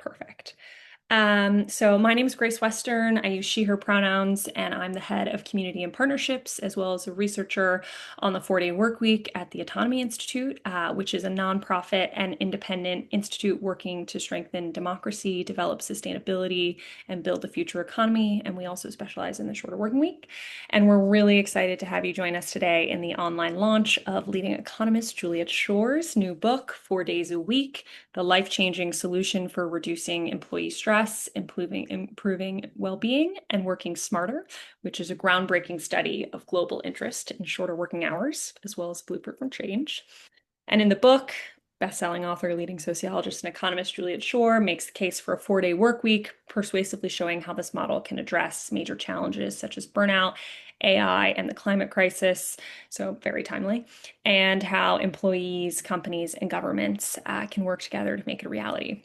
Perfect. So my name is Grace Western. I use she, her pronouns, and I'm the head of community and partnerships, as well as a researcher on the 4-day work week at the Autonomy Institute, which is a nonprofit and independent institute working to strengthen democracy, develop sustainability, and build the future economy. And we also specialize in the shorter working week. And we're really excited to have you join us today in the online launch of leading economist Juliet Schor's new book, 4 Days a Week: The Life-Changing Solution for Reducing Employee Stress, Improving Well-Being, and Working Smarter, which is a groundbreaking study of global interest in shorter working hours, as well as blueprint for change. And in the book, best-selling author, leading sociologist, and economist Juliet Schor makes the case for a 4-day work week, persuasively showing how this model can address major challenges such as burnout, AI, and the climate crisis, so very timely, and how employees, companies, and governments can work together to make it a reality.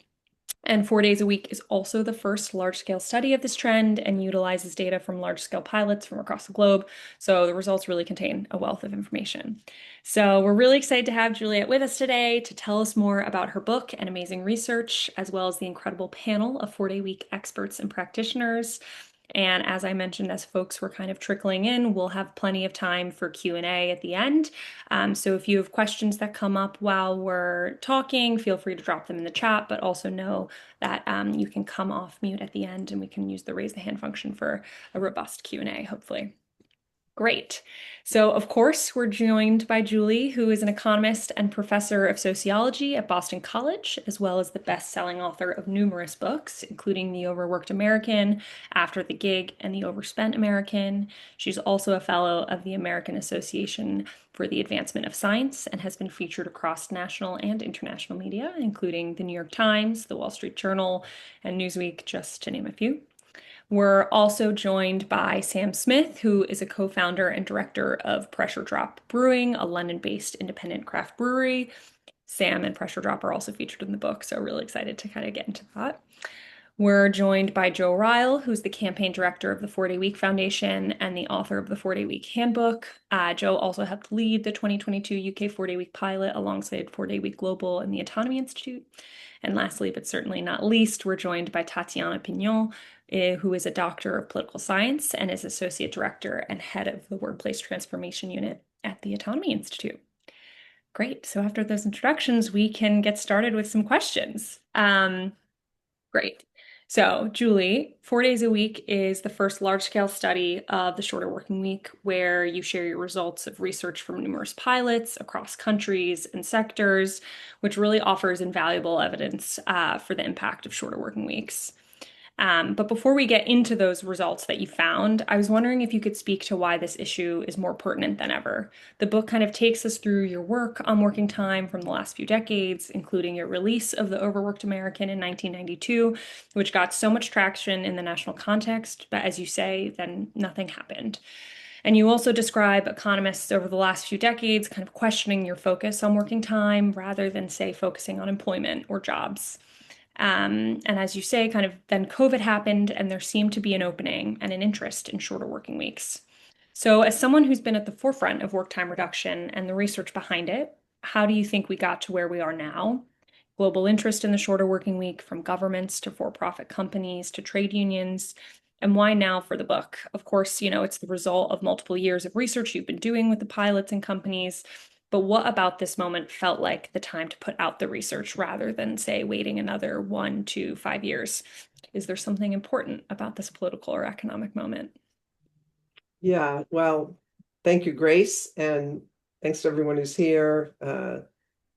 And 4 days a week is also the first large-scale study of this trend and utilizes data from large-scale pilots from across the globe. So the results really contain a wealth of information. So we're really excited to have Juliet with us today to tell us more about her book and amazing research, as well as the incredible panel of 4-day week experts and practitioners. And as I mentioned, as folks were kind of trickling in, we'll have plenty of time for Q&A at the end. So if you have questions that come up while we're talking, feel free to drop them in the chat, but also know that you can come off mute at the end and we can use the raise the hand function for a robust Q&A, hopefully. Great. So, of course, we're joined by Julie, who is an economist and professor of sociology at Boston College, as well as the best-selling author of numerous books, including The Overworked American, After the Gig, and The Overspent American. She's also a fellow of the American Association for the Advancement of Science and has been featured across national and international media, including the New York Times, the Wall Street Journal, and Newsweek, just to name a few. We're also joined by Sam Smith, who is a co-founder and director of Pressure Drop Brewing, a London-based independent craft brewery. Sam and Pressure Drop are also featured in the book, so really excited to kind of get into that. We're joined by Joe Ryle, who's the campaign director of the 4-Day Week Foundation and the author of the 4-Day Week Handbook. Joe also helped lead the 2022 UK 4-Day Week pilot alongside 4-Day Week Global and the Autonomy Institute. And lastly, but certainly not least, we're joined by Tatiana Pignon, who is a doctor of political science and is associate director and head of the workplace transformation unit at the Autonomy Institute. Great. So after those introductions, we can get started with some questions. Great. So, Julie, 4 days a week is the first large-scale study of the shorter working week, where you share your results of research from numerous pilots across countries and sectors, which really offers invaluable evidence for the impact of shorter working weeks. But before we get into those results that you found, I was wondering if you could speak to why this issue is more pertinent than ever. The book kind of takes us through your work on working time from the last few decades, including your release of The Overworked American in 1992, which got so much traction in the national context, but as you say, then nothing happened. And you also describe economists over the last few decades kind of questioning your focus on working time rather than, say, focusing on employment or jobs. And as you say, kind of then COVID happened and there seemed to be an opening and an interest in shorter working weeks. So as someone who's been at the forefront of work time reduction and the research behind it, how do you think we got to where we are now? Global interest in the shorter working week, from governments to for-profit companies to trade unions. And why now for the book? Of course, it's the result of multiple years of research you've been doing with the pilots and companies. But what about this moment felt like the time to put out the research rather than, say, waiting another 1 to 5 years? Is there something important about this political or economic moment? Yeah, well, thank you, Grace, and thanks to everyone who's here.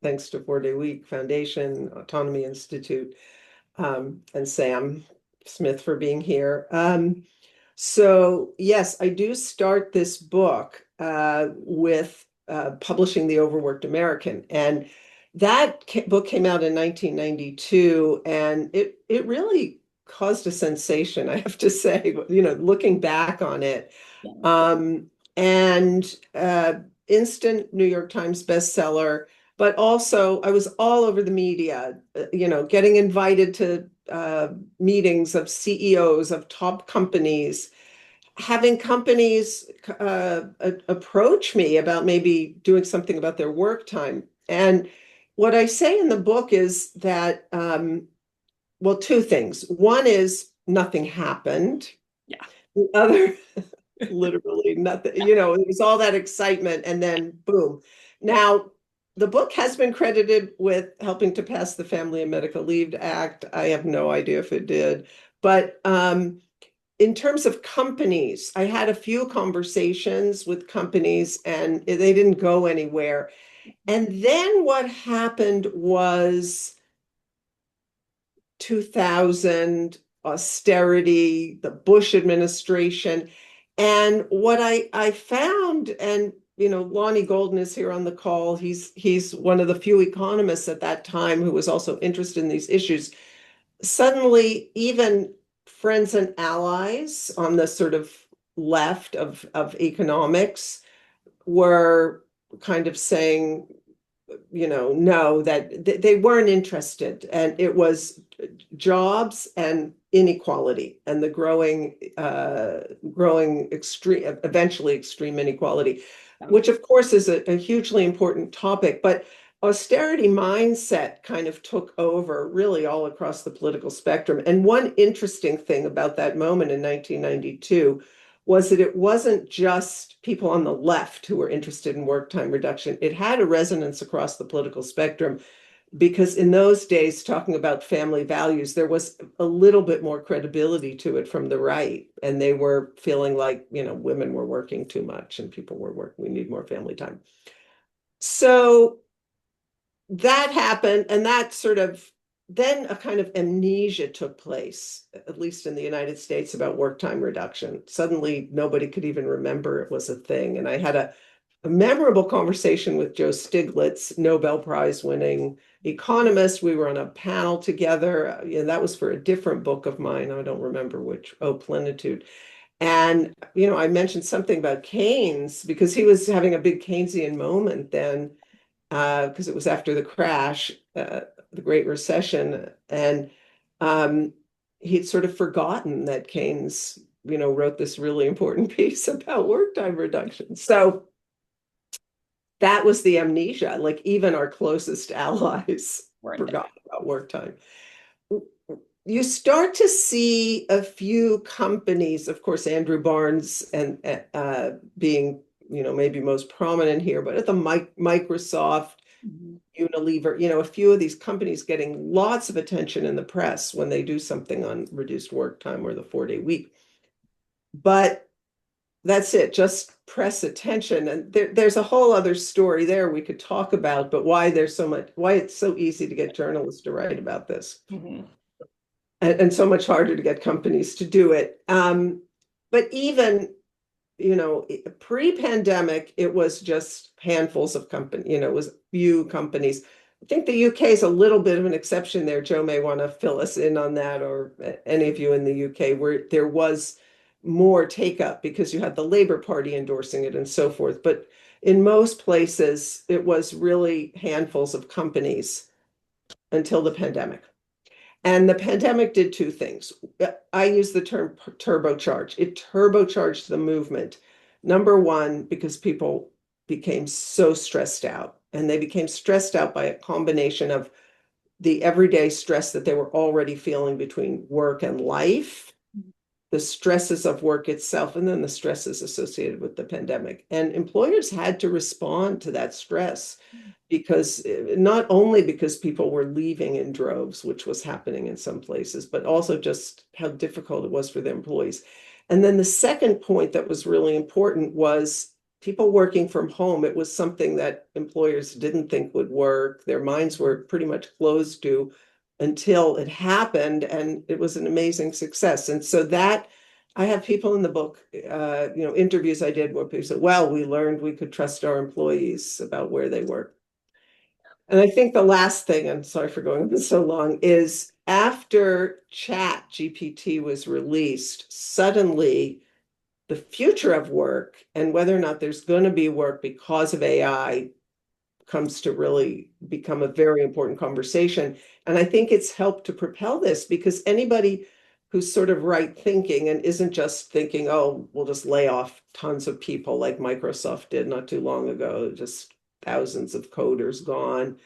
Thanks to 4-Day Week Foundation, Autonomy Institute, and Sam Smith for being here. So yes, I do start this book with publishing The Overworked American, and that book came out in 1992, and it really caused a sensation, I have to say, looking back on it. And instant New York Times bestseller, but also I was all over the media, getting invited to meetings of CEOs of top companies, having companies approach me about maybe doing something about their work time. And what I say in the book is that well, two things. One is nothing happened. Yeah. The other, literally nothing, it was all that excitement and then boom. Now, the book has been credited with helping to pass the Family and Medical Leave Act. I have no idea if it did. But in terms of companies, I had a few conversations with companies and they didn't go anywhere. And then what happened was 2000, austerity, the Bush administration. And what I found, and Lonnie Golden is here on the call. He's one of the few economists at that time who was also interested in these issues. Suddenly, even friends and allies on the sort of left of economics were kind of saying, no, that they weren't interested. And it was jobs and inequality and the growing extreme, eventually extreme inequality, which of course is a hugely important topic. But austerity mindset kind of took over really all across the political spectrum. And one interesting thing about that moment in 1992 was that it wasn't just people on the left who were interested in work time reduction. It had a resonance across the political spectrum because in those days, talking about family values, there was a little bit more credibility to it from the right. And they were feeling like, women were working too much and people were working, we need more family time. So that happened, and that sort of then a kind of amnesia took place, at least in the United States, about work time reduction. Suddenly, nobody could even remember it was a thing. And I had a memorable conversation with Joe Stiglitz, Nobel Prize winning economist. We were on a panel together. That was for a different book of mine. I don't remember which. Oh, Plenitude. And, I mentioned something about Keynes because he was having a big Keynesian moment then, because it was after the crash, the Great Recession. And he'd sort of forgotten that Keynes, wrote this really important piece about work time reduction. So that was the amnesia. Like even our closest allies Weren't forgot about work time. You start to see a few companies, of course, Andrew Barnes and being, maybe most prominent here, but at the Microsoft, Mhm. Unilever, a few of these companies getting lots of attention in the press when they do something on reduced work time or the 4-day week. But that's it, just press attention. And there's a whole other story there we could talk about, but why it's so easy to get journalists to write about this Mhm. and so much harder to get companies to do it. But even, pre-pandemic, it was just handfuls of companies, it was few companies. I think the UK is a little bit of an exception there. Joe may want to fill us in on that, or any of you in the UK, where there was more take up because you had the Labour Party endorsing it and so forth. But in most places, it was really handfuls of companies until the pandemic. And the pandemic did two things. I use the term turbocharge. It turbocharged the movement. Number one, because people became so stressed out, and they became stressed out by a combination of the everyday stress that they were already feeling between work and life, the stresses of work itself, and then the stresses associated with the pandemic. And employers had to respond to that stress because not only because people were leaving in droves, which was happening in some places, but also just how difficult it was for the employees. And then the second point that was really important was people working from home. It was something that employers didn't think would work. Their minds were pretty much closed to until it happened, and it was an amazing success. And so that I have people in the book, interviews I did where people said, well, we learned we could trust our employees about where they work. And I think the last thing, I'm sorry for going on so long, is after Chat GPT was released, suddenly the future of work and whether or not there's going to be work because of AI comes to really become a very important conversation. And I think it's helped to propel this because anybody who's sort of right thinking and isn't just thinking, oh, we'll just lay off tons of people like Microsoft did not too long ago, just thousands of coders gone.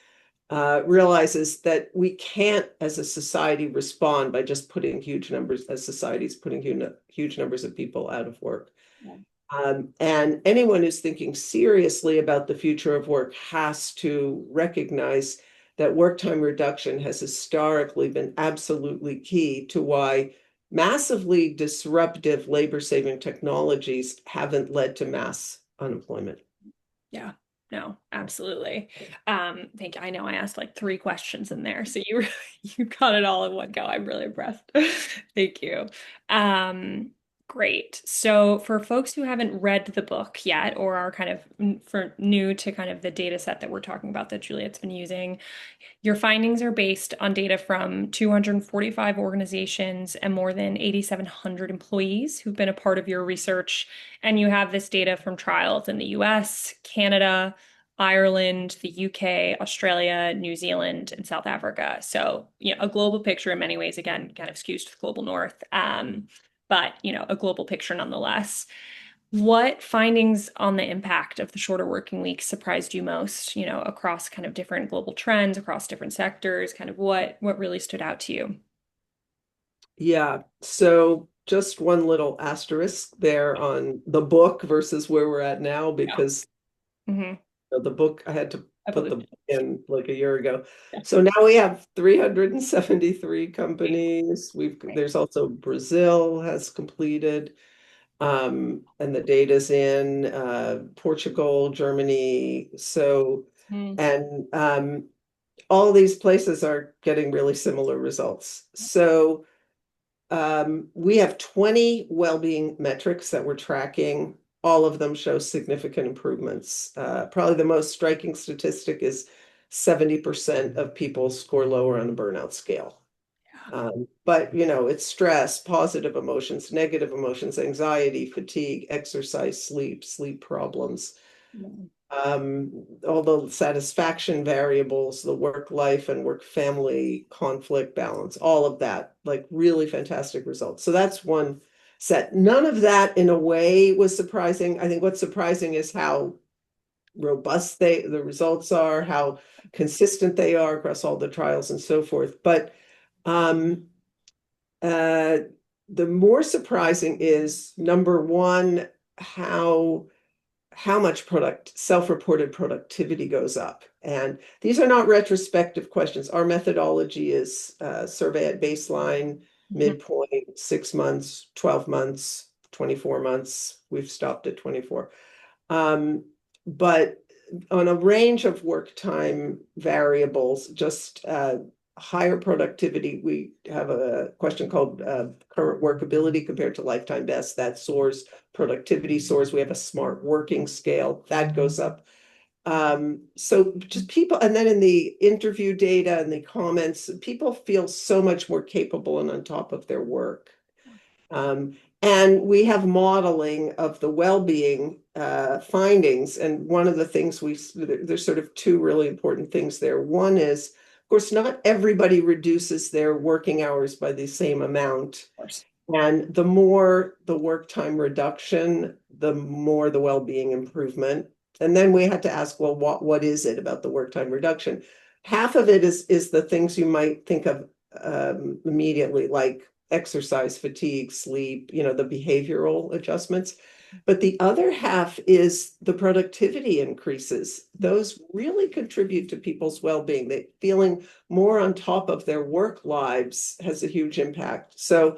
realizes that we can't, as a society, respond by just putting huge numbers, as societies putting huge numbers of people out of work. Yeah. And anyone who's thinking seriously about the future of work has to recognize that work time reduction has historically been absolutely key to why massively disruptive labor-saving technologies haven't led to mass unemployment. Yeah, no, absolutely. Thank you. I know I asked like three questions in there, so you you got it all in one go. I'm really impressed. Thank you. Um, Great. So for folks who haven't read the book yet or are kind of for new to kind of the data set that we're talking about that Juliet's been using, your findings are based on data from 245 organizations and more than 8,700 employees who've been a part of your research. And you have this data from trials in the US, Canada, Ireland, the UK, Australia, New Zealand, and South Africa. So, a global picture in many ways, again, kind of skews to the global north, but, a global picture nonetheless. What findings on the impact of the shorter working week surprised you most, across kind of different global trends, across different sectors, kind of what really stood out to you? Yeah, so just one little asterisk there on the book versus where we're at now, Yeah. because Hmm. the book, I had to put the Evolution. book in like a year ago. Yeah. So now we have 373 companies. Right. There's also Brazil has completed, and the data's in Portugal, Germany. So, Mm. and all these places are getting really similar results. So we have 20 well-being metrics that we're tracking. All of them show significant improvements. Probably the most striking statistic is 70% of people score lower on the burnout scale. Yeah. But it's stress, positive emotions, negative emotions, anxiety, fatigue, exercise, sleep problems, Yeah. all the satisfaction variables, the work life and work family conflict balance, all of that, like really fantastic results. So that's one set. None of that in a way was surprising. I think what's surprising is how robust the results are, how consistent they are across all the trials and so forth. But um, uh, the more surprising is number one, how much self-reported productivity goes up. And these are not retrospective questions. Our methodology is survey at baseline, Mhm. midpoint, 6 months, 12 months, 24 months. We've stopped at 24. But on a range of work time variables, just higher productivity, we have a question called current workability compared to lifetime best. That soars, productivity soars. We have a smart working scale that goes up. So just people, and then in the interview data and the comments, people feel so much more capable and on top of their work. Um, and we have modeling of the well-being findings. And one of the things there's sort of two really important things there. One is, of course, not everybody reduces their working hours by the same amount. Of course. And the more the work time reduction, the more the well-being improvement. And then we had to ask, well, what is it about the work time reduction? Half of it is the things you might think of immediately, like exercise, fatigue, sleep, the behavioral adjustments. But the other half is the productivity increases. Those really contribute to people's well-being. They feeling more on top of their work lives has a huge impact. So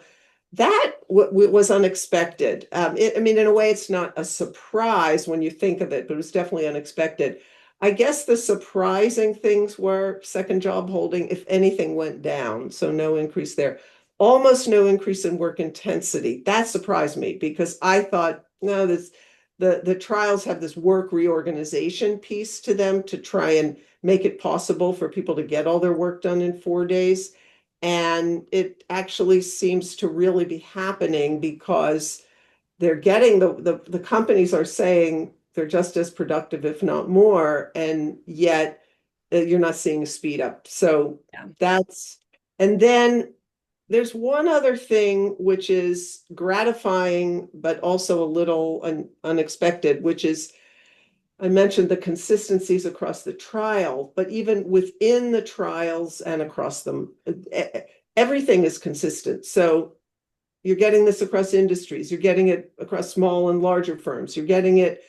that was unexpected. I mean, in a way, it's not a surprise when you think of it, but it was definitely unexpected. I guess the surprising things were second job holding, if anything, went down, so no increase there. Almost no increase in work intensity. That surprised me because I thought, no, the trials have this work reorganization piece to them to try and make it possible for people to get all their work done in 4 days. And it actually seems to really be happening because they're getting the companies are saying they're just as productive, if not more, and yet you're not seeing a speed up. So Yeah. that's, and then there's one other thing which is gratifying, but also a little unexpected, which is I mentioned the consistencies across the trial, but even within the trials and across them, everything is consistent. So you're getting this across industries, you're getting it across small and larger firms, you're getting it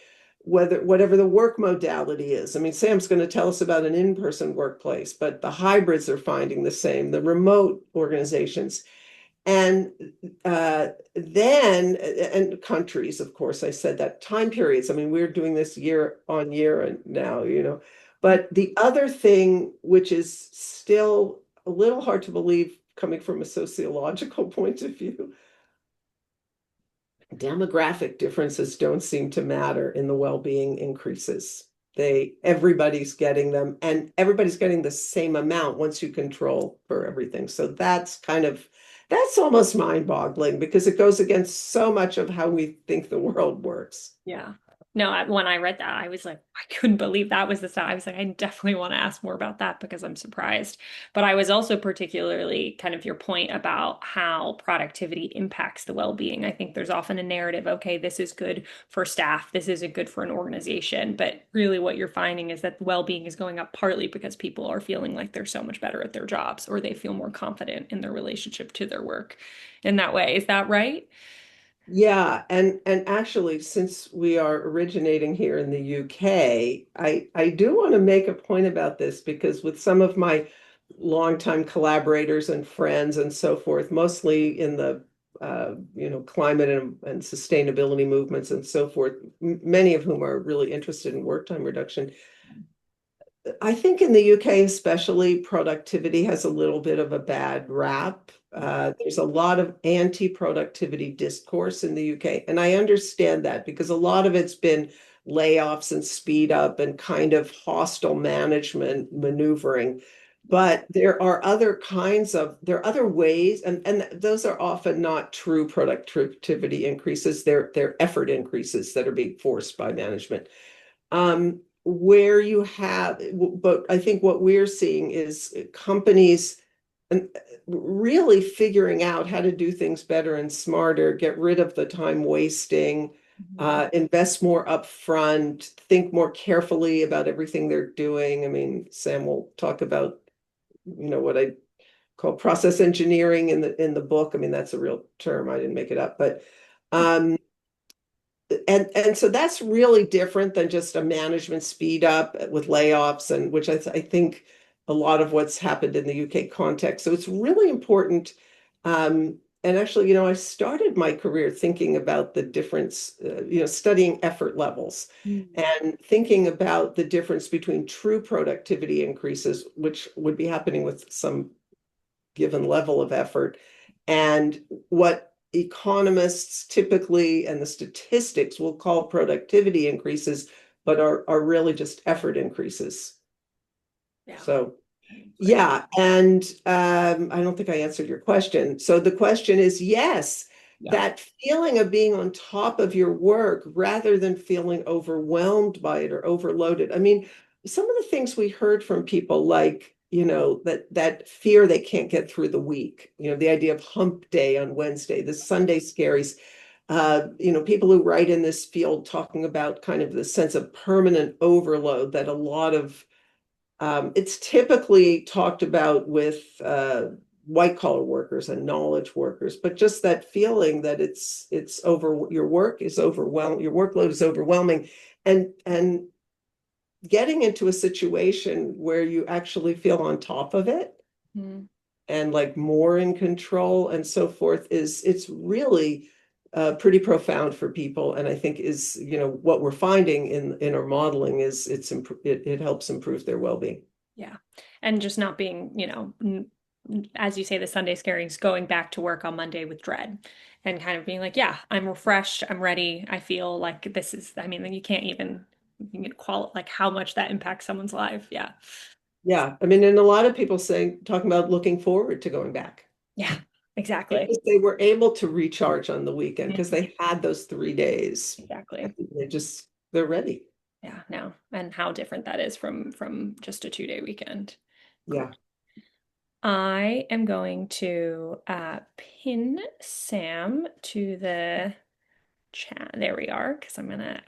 whatever the work modality is. I mean, Sam's going to tell us about an in-person workplace, but the hybrids are finding the same, the remote organizations. And then, and countries, of course, I said that time periods. I mean, we're doing this year on year and now, But the other thing, which is still a little hard to believe coming from a sociological point of view, demographic differences don't seem to matter in the well-being increases. Everybody's getting them, and everybody's getting the same amount once you control for everything. So that's almost mind-boggling because it goes against so much of how we think the world works. Yeah. No, when I read that, I was like, I couldn't believe that was the stuff. I was like, I definitely want to ask more about that because I'm surprised. But I was also particularly kind of your point about how productivity impacts the well-being. I think there's often a narrative, okay, this is good for staff, this isn't good for an organization. But really what you're finding is that well-being is going up partly because people are feeling like they're so much better at their jobs or they feel more confident in their relationship to their work in that way. Is that right? Yeah, and actually, since we are originating here in the UK, I do want to make a point about this because with some of my longtime collaborators and friends and so forth, mostly in the climate and sustainability movements and so forth, many of whom are really interested in work time reduction. I think in the UK, especially, productivity has a little bit of a bad rap. There's a lot of anti-productivity discourse in the UK, and I understand that because a lot of it's been layoffs and speed up and kind of hostile management maneuvering. But there are other ways, and those are often not true productivity increases. They're effort increases that are being forced by management. Where you have, but I think what we're seeing is companies really figuring out how to do things better and smarter, get rid of the time wasting, Mhm. invest more upfront, think more carefully about everything they're doing. I mean, Sam will talk about, what I call process engineering in the book. I mean, that's a real term. I didn't make it up, but um, and so that's really different than just a management speed up with layoffs and which I think a lot of what's happened in the UK context. So it's really important. And actually, I started my career thinking about the difference, studying effort levels Mm. and thinking about the difference between true productivity increases, which would be happening with some given level of effort, and what economists typically and the statistics will call productivity increases, but are really just effort increases. Yeah. So Great. yeah, and I don't think I answered your question. So the question is yes, Yeah. that feeling of being on top of your work rather than feeling overwhelmed by it or overloaded. I mean, some of the things we heard from people like, that fear they can't get through the week, the idea of hump day on Wednesday, the Sunday scaries, people who write in this field talking about kind of the sense of permanent overload that a lot of it's typically talked about with white collar workers and knowledge workers, but just that feeling that it's over, your work is overwhelming, your workload is overwhelming, and getting into a situation where you actually feel on top of it Mm. and like more in control and so forth it's really pretty profound for people, and I think is what we're finding in our modeling is it helps improve their well-being. Yeah. And just not being, as you say, the Sunday scarings, going back to work on Monday with dread and kind of being like, yeah, I'm refreshed, I'm ready. I feel like this is, I mean, you can't even like how much that impacts someone's life. Yeah. Yeah, I mean, and a lot of people talking about looking forward to going back Yeah, exactly. because they were able to recharge on the weekend because Mhm. they had those 3 days. Exactly. They're ready. Yeah, no. And how different that is from just a 2-day weekend. Great. Yeah. I am going to pin Sam to the chat. There we are, because I'm gonna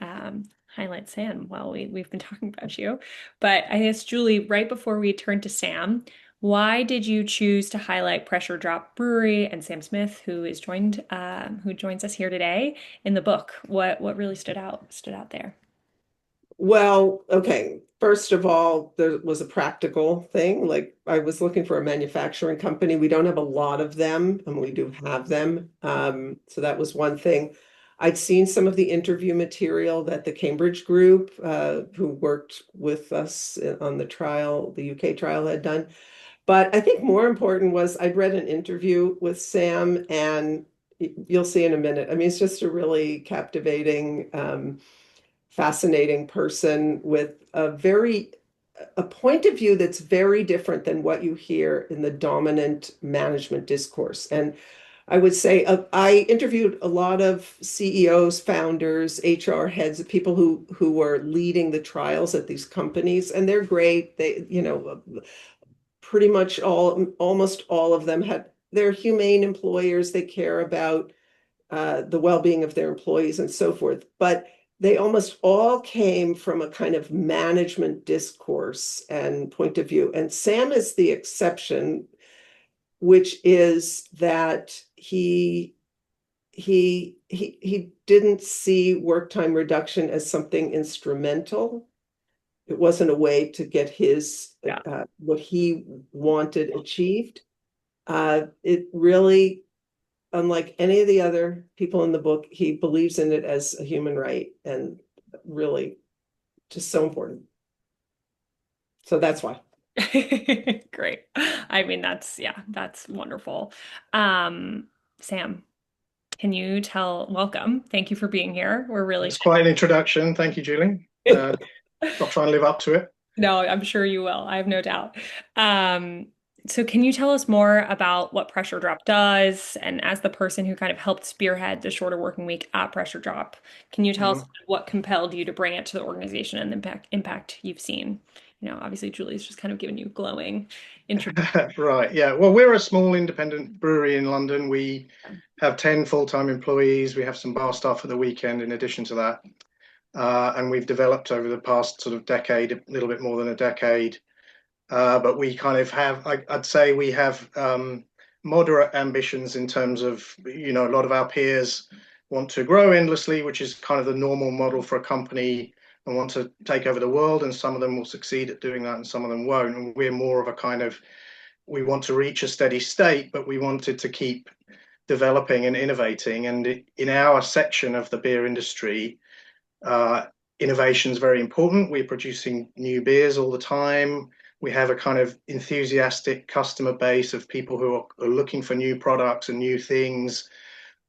highlight Sam while we've been talking about you. But I guess Julie, right before we turn to Sam, why did you choose to highlight Pressure Drop Brewery and Sam Smith, who joins us here today in the book? What really stood out there? Well, okay. First of all, there was a practical thing. Like I was looking for a manufacturing company. We don't have a lot of them, and we do have them. So that was one thing. I'd seen some of the interview material that the Cambridge group, who worked with us on the trial, the UK trial, had done. But I think more important was I'd read an interview with Sam, and you'll see in a minute. I mean, it's just a really captivating, fascinating person with a point of view that's very different than what you hear in the dominant management discourse. And I would say I interviewed a lot of CEOs, founders, HR heads, people who were leading the trials at these companies, and they're great. They, pretty much almost all of them they're humane employers. They care about the well-being of their employees and so forth. But they almost all came from a kind of management discourse and point of view. And Sam is the exception, which is that he didn't see work time reduction as something instrumental. It wasn't a way to get his Yeah. what he wanted achieved. It really, unlike any of the other people in the book, he believes in it as a human right, and really just so important. So that's why. Great. I mean, that's wonderful. Um, Sam, can you welcome. Thank you for being here. We're really That's quite an introduction. Thank you, Julie. I'll try and live up to it. No, I'm sure you will. I have no doubt. Um, so can you tell us more about what Pressure Drop does? And as the person who kind of helped spearhead the shorter working week at Pressure Drop, can you tell us Mhm. what compelled you to bring it to the organization and the impact you've seen? Obviously Julie's just kind of given you glowing introduction. Right, yeah. Well, we're a small independent brewery in London. We have 10 full-time employees. We have some bar staff at the weekend in addition to that. And we've developed over the past sort of decade, a little bit more than a decade. But we kind of have, I'd say we have moderate ambitions in terms of, a lot of our peers want to grow endlessly, which is kind of the normal model for a company, and want to take over the world. And some of them will succeed at doing that and some of them won't. And we're more of a kind of, we want to reach a steady state, but we wanted to keep developing and innovating. And in our section of the beer industry, innovation is very important. We're producing new beers all the time. We have a kind of enthusiastic customer base of people who are looking for new products and new things,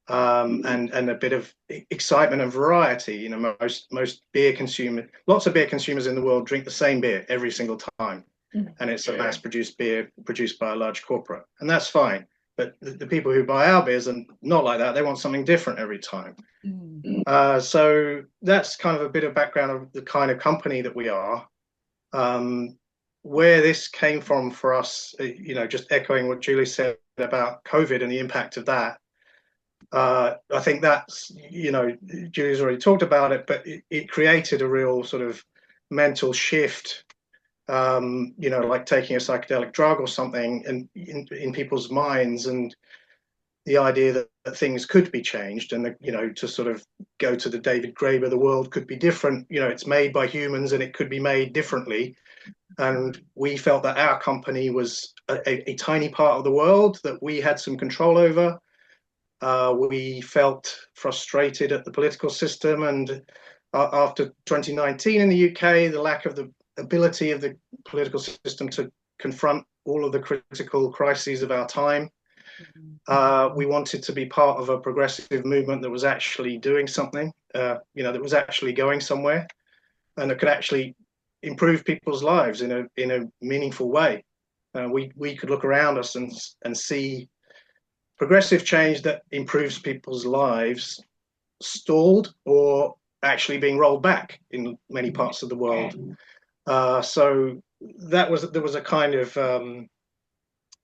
and a bit of excitement and variety. Most beer consumers, lots of beer consumers in the world drink the same beer every single time, and it's a mass-produced beer produced by a large corporate, and that's fine. But the people who buy our beers are not like that. They want something different every time. So that's kind of a bit of background of the kind of company that we are. Where this came from for us, just echoing what Julie said about COVID and the impact of that. I think that's, Julie's already talked about it, but it created a real sort of mental shift, like taking a psychedelic drug or something, and in people's minds, and the idea that things could be changed, and to sort of go to the David Graeber, the world could be different. It's made by humans and it could be made differently. And we felt that our company was a tiny part of the world that we had some control over. We felt frustrated at the political system, and after 2019 in the UK, the lack of the ability of the political system to confront all of the critical crises of our time. We wanted to be part of a progressive movement that was actually doing something, that was actually going somewhere, and that could actually improve people's lives in a meaningful way. We could look around us and see progressive change that improves people's lives stalled or actually being rolled back in many parts of the world. So there was a kind of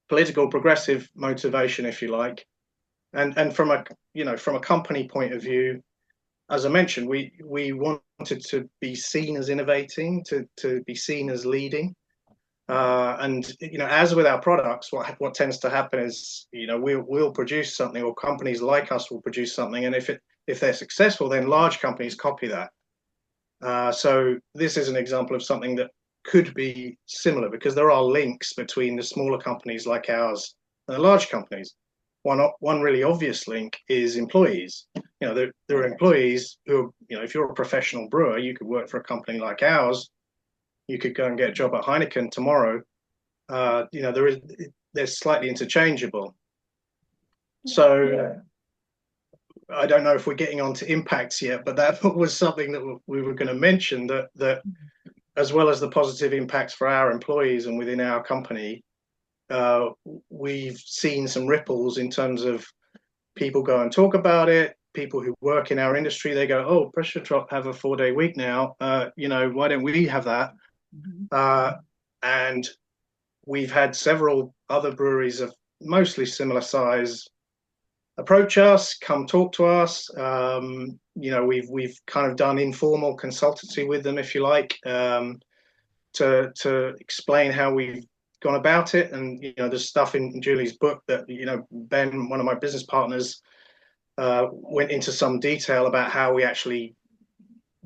political progressive motivation, if you like, and from a company point of view, as I mentioned, we wanted to be seen as innovating, to be seen as leading. And as with our products, what tends to happen is, we'll produce something, or companies like us will produce something, and if they're successful, then large companies copy that. So this is an example of something that could be similar, because there are links between the smaller companies like ours and the large companies. One really obvious link is employees. There are employees who, if you're a professional brewer, you could work for a company like ours. You could go and get a job at Heineken tomorrow. They're slightly interchangeable. So I don't know if we're getting onto impacts yet, but that was something that we were going to mention, that as well as the positive impacts for our employees and within our company, we've seen some ripples in terms of people go and talk about it. People who work in our industry, they go, "Oh, Pressure Drop have a 4-day week now. Why don't we have that?" And we've had several other breweries of mostly similar size approach us, come talk to us. We've kind of done informal consultancy with them, if you like, to explain how we've gone about it. And there's stuff in Julie's book that Ben, one of my business partners, went into some detail about how we actually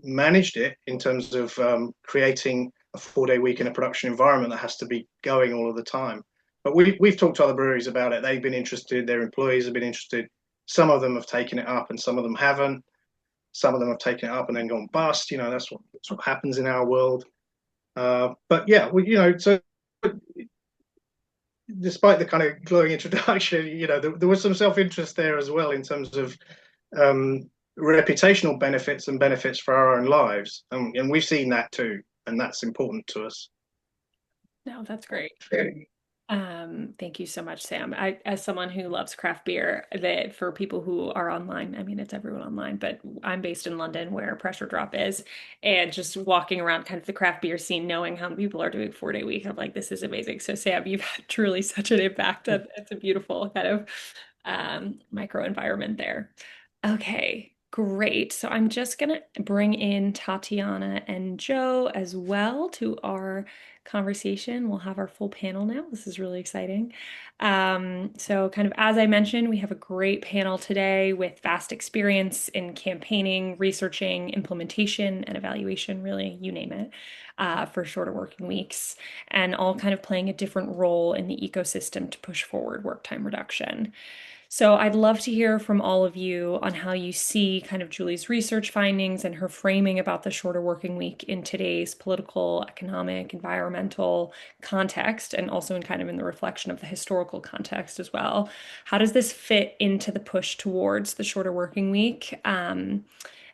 managed it in terms of creating a 4-day week in a production environment that has to be going all of the time. But we've talked to other breweries about it. They've been interested. Their employees have been interested. Some of them have taken it up, and some of them haven't. Some of them have taken it up and then gone bust. That's what happens in our world. But yeah, so despite the kind of glowing introduction, there was some self-interest there as well in terms of reputational benefits and benefits for our own lives, and we've seen that too, and that's important to us. No, that's great. Thank you so much, Sam. As someone who loves craft beer, that for people who are online, I mean, it's everyone online, but I'm based in London where Pressure Drop is, and just walking around kind of the craft beer scene, knowing how many people are doing 4-day week, I'm like, this is amazing. So Sam, you've had truly such an impact. It's a beautiful kind of micro environment there. Okay, great. So I'm just gonna bring in Tatiana and Joe as well to our conversation. We'll have our full panel now. This is really exciting. So kind of as I mentioned, we have a great panel today with vast experience in campaigning, researching, implementation, and evaluation, really, you name it, for shorter working weeks, and all kind of playing a different role in the ecosystem to push forward work time reduction. So I'd love to hear from all of you on how you see kind of Julie's research findings and her framing about the shorter working week in today's political, economic, environmental context, and also in kind of in the reflection of the historical context as well. How does this fit into the push towards the shorter working week? And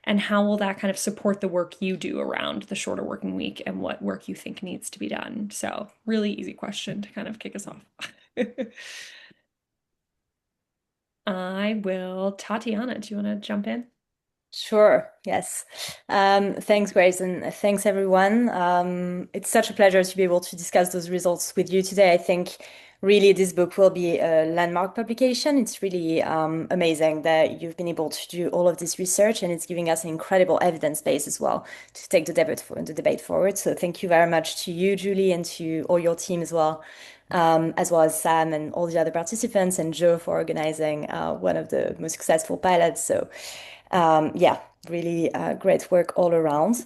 how will that kind of support the work you do around the shorter working week and what work you think needs to be done? So really easy question to kind of kick us off. I will. Tatiana, do you want to jump in? Sure, yes. Thanks, Grace, and thanks, everyone. It's such a pleasure to be able to discuss those results with you today. I think really this book will be a landmark publication. It's really amazing that you've been able to do all of this research, and it's giving us an incredible evidence base as well to take the debate forward. So thank you very much to you, Julie, and to all your team as well as Sam and all the other participants, and Joe for organizing one of the most successful pilots. So yeah, really great work all around.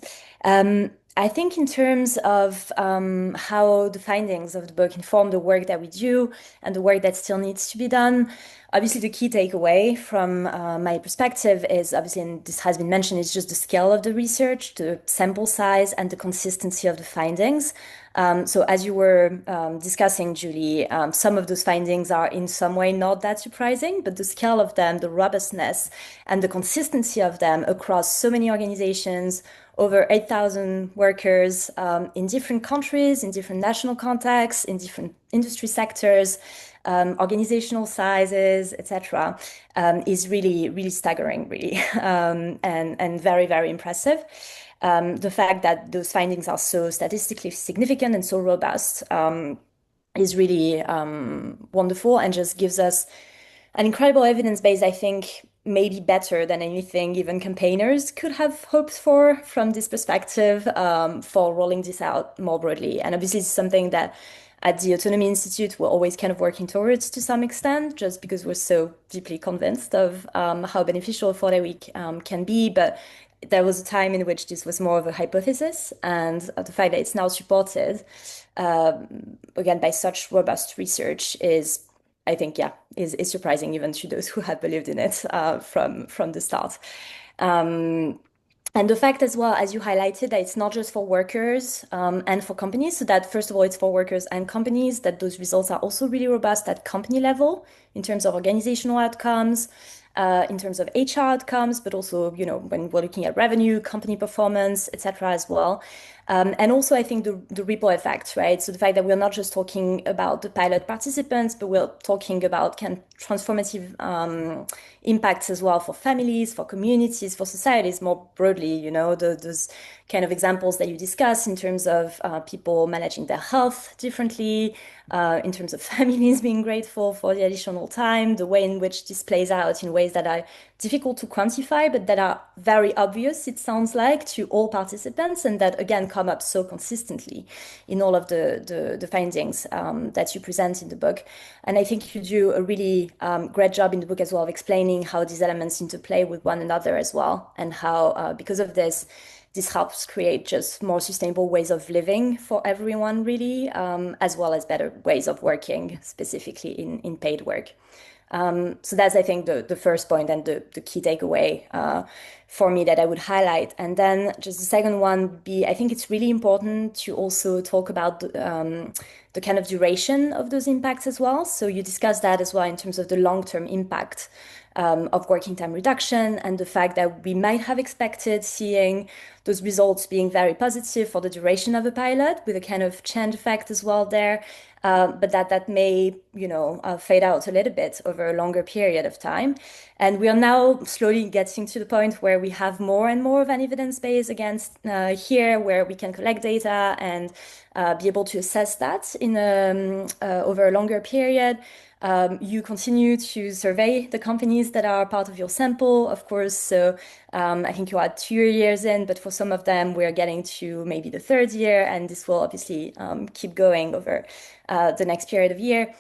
I think in terms of how the findings of the book inform the work that we do and the work that still needs to be done, obviously the key takeaway from my perspective is obviously, and this has been mentioned, is just the scale of the research, the sample size, and the consistency of the findings. So as you were discussing, Julie, some of those findings are in some way not that surprising, but the scale of them, the robustness, and the consistency of them across so many organizations, over 8,000 workers in different countries, in different national contexts, in different industry sectors, organizational sizes, etc., is really, really staggering, really, and very, very impressive. The fact that those findings are so statistically significant and so robust is really wonderful, and just gives us an incredible evidence base, I think, maybe better than anything even campaigners could have hoped for from this perspective, for rolling this out more broadly. And obviously, it's something that at the Autonomy Institute, we're always kind of working towards to some extent, just because we're so deeply convinced of how beneficial a 4-day week can be. But there was a time in which this was more of a hypothesis, and the fact that it's now supported, again, by such robust research is, I think, yeah, is surprising even to those who have believed in it from the start. Um, and the fact as well, as you highlighted, that it's not just for workers and for companies. So that first of all, it's for workers and companies, that those results are also really robust at company level in terms of organizational outcomes, in terms of HR outcomes, but also, when we're looking at revenue, company performance, etc. as well. And also, I think the ripple effect, right? So the fact that we're not just talking about the pilot participants, but we're talking about kind of transformative impacts as well for families, for communities, for societies more broadly, those kind of examples that you discuss in terms of people managing their health differently, in terms of families being grateful for the additional time, the way in which this plays out in ways that are difficult to quantify, but that are very obvious, it sounds like, to all participants, and that again come up so consistently in all of the findings that you present in the book. And I think you do a really great job in the book as well of explaining how these elements interplay with one another as well, and how because of this helps create just more sustainable ways of living for everyone, really, as well as better ways of working, specifically in paid work. So that's, I think, the first point and the key takeaway for me that I would highlight. And then just the second one would be, I think it's really important to also talk about the kind of duration of those impacts as well. So you discussed that as well in terms of the long-term impact of working time reduction, and the fact that we might have expected seeing those results being very positive for the duration of a pilot, with a kind of change effect as well there. But that may, fade out a little bit over a longer period of time. And we are now slowly getting to the point where we have more and more of an evidence base against here, where we can collect data and be able to assess that in over a longer period. You continue to survey the companies that are part of your sample, of course. So I think you are 2 years in, but for some of them, we're getting to maybe the third year, and this will obviously keep going over the next period of year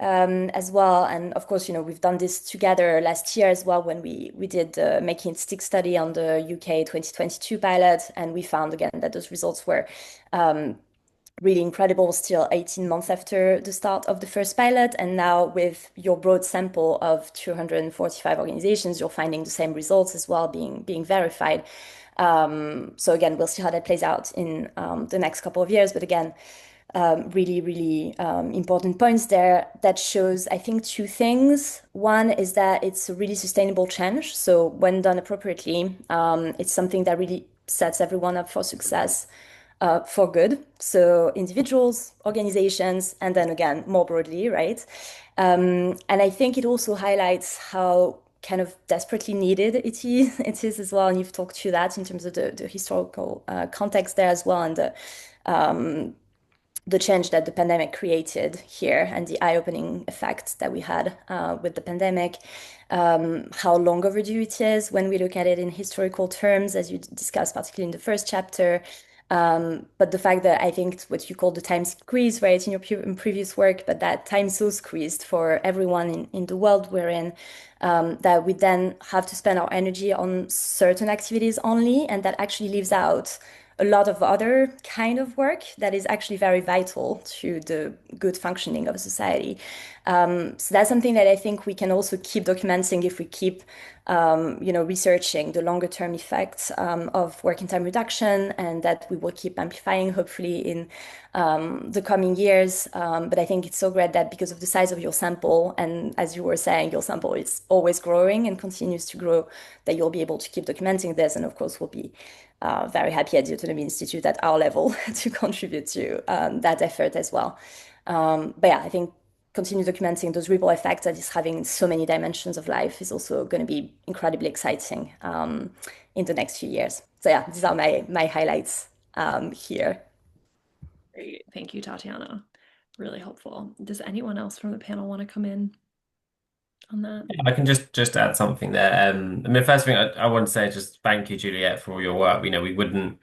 as well. And of course, we've done this together last year as well when we did the Making It Stick study on the UK 2022 pilot, and we found again that those results were really incredible still 18 months after the start of the first pilot. And now with your broad sample of 245 organizations, you're finding the same results as well being verified. So again, we'll see how that plays out in the next couple of years. But again, really, really important points there that shows, I think, two things. One is that it's a really sustainable change. So when done appropriately, it's something that really sets everyone up for success. For good. So individuals, organizations, and then again, more broadly, right? And I think it also highlights how kind of desperately needed it is as well. And you've talked to that in terms of the historical context there as well, and the change that the pandemic created here, and the eye-opening effect that we had with the pandemic, how long overdue it is when we look at it in historical terms, as you discussed, particularly in the first chapter. But the fact that I think what you call the time squeeze, right, in your previous work, but that time so squeezed for everyone in the world we're in, that we then have to spend our energy on certain activities only, and that actually leaves out a lot of other kind of work that is actually very vital to the good functioning of a society. So that's something that I think we can also keep documenting if we keep, researching the longer term effects of working time reduction, and that we will keep amplifying hopefully in the coming years. But I think it's so great that because of the size of your sample, and as you were saying, your sample is always growing and continues to grow, that you'll be able to keep documenting this. And of course, we'll be very happy at the Autonomy Institute at our level to contribute to that effort as well. But yeah, I think continue documenting those ripple effects that is having in so many dimensions of life is also going to be incredibly exciting in the next few years. So yeah, these are my highlights here. Great. Thank you, Tatiana. Really helpful. Does anyone else from the panel want to come in on that. Yeah, I can just add something there. I mean, the first thing I want to say is just thank you, Juliet, for all your work. You know, we wouldn't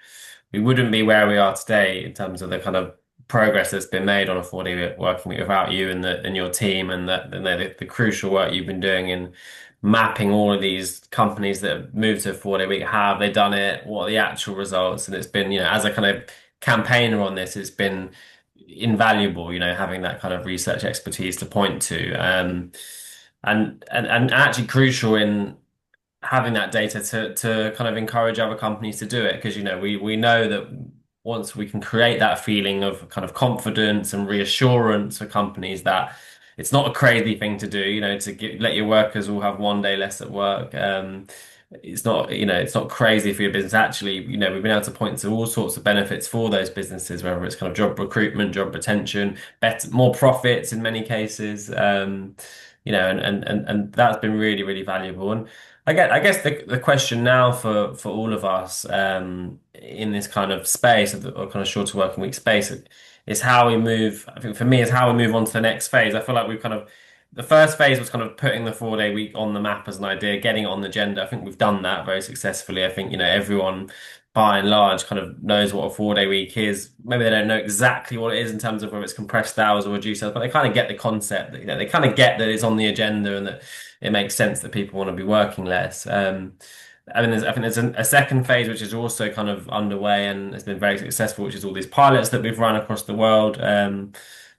be where we are today in terms of the kind of progress that's been made on a 4-day working week without you and your team and the crucial work you've been doing in mapping all of these companies that have moved to a 4-day week. How have they done it? What are the actual results? And it's been, you know, as a kind of campaigner on this, it's been invaluable, you know, having that kind of research expertise to point to. And actually crucial in having that data to kind of encourage other companies to do it because you know we know that once we can create that feeling of kind of confidence and reassurance for companies that it's not a crazy thing to do, you know, let your workers all have 1 day less at work. It's not, you know, it's not crazy for your business. Actually, you know, we've been able to point to all sorts of benefits for those businesses, whether it's kind of job recruitment, job retention, better, more profits in many cases. You know, and that's been really, really valuable. And I guess the question now for all of us in this kind of space of the or kind of shorter working week space is how we move. I think for me is how we move on to the next phase. I feel like we've kind of the first phase was kind of putting the 4-day week on the map as an idea, getting it on the agenda. I think we've done that very successfully. I think, you know, everyone by and large kind of knows what a 4-day week is. Maybe they don't know exactly what it is in terms of whether it's compressed hours or reduced hours, but they kind of get the concept that, you know, they kind of get that it's on the agenda and that it makes sense that people want to be working less. I mean, I think there's a second phase which is also kind of underway and has been very successful, which is all these pilots that we've run across the world.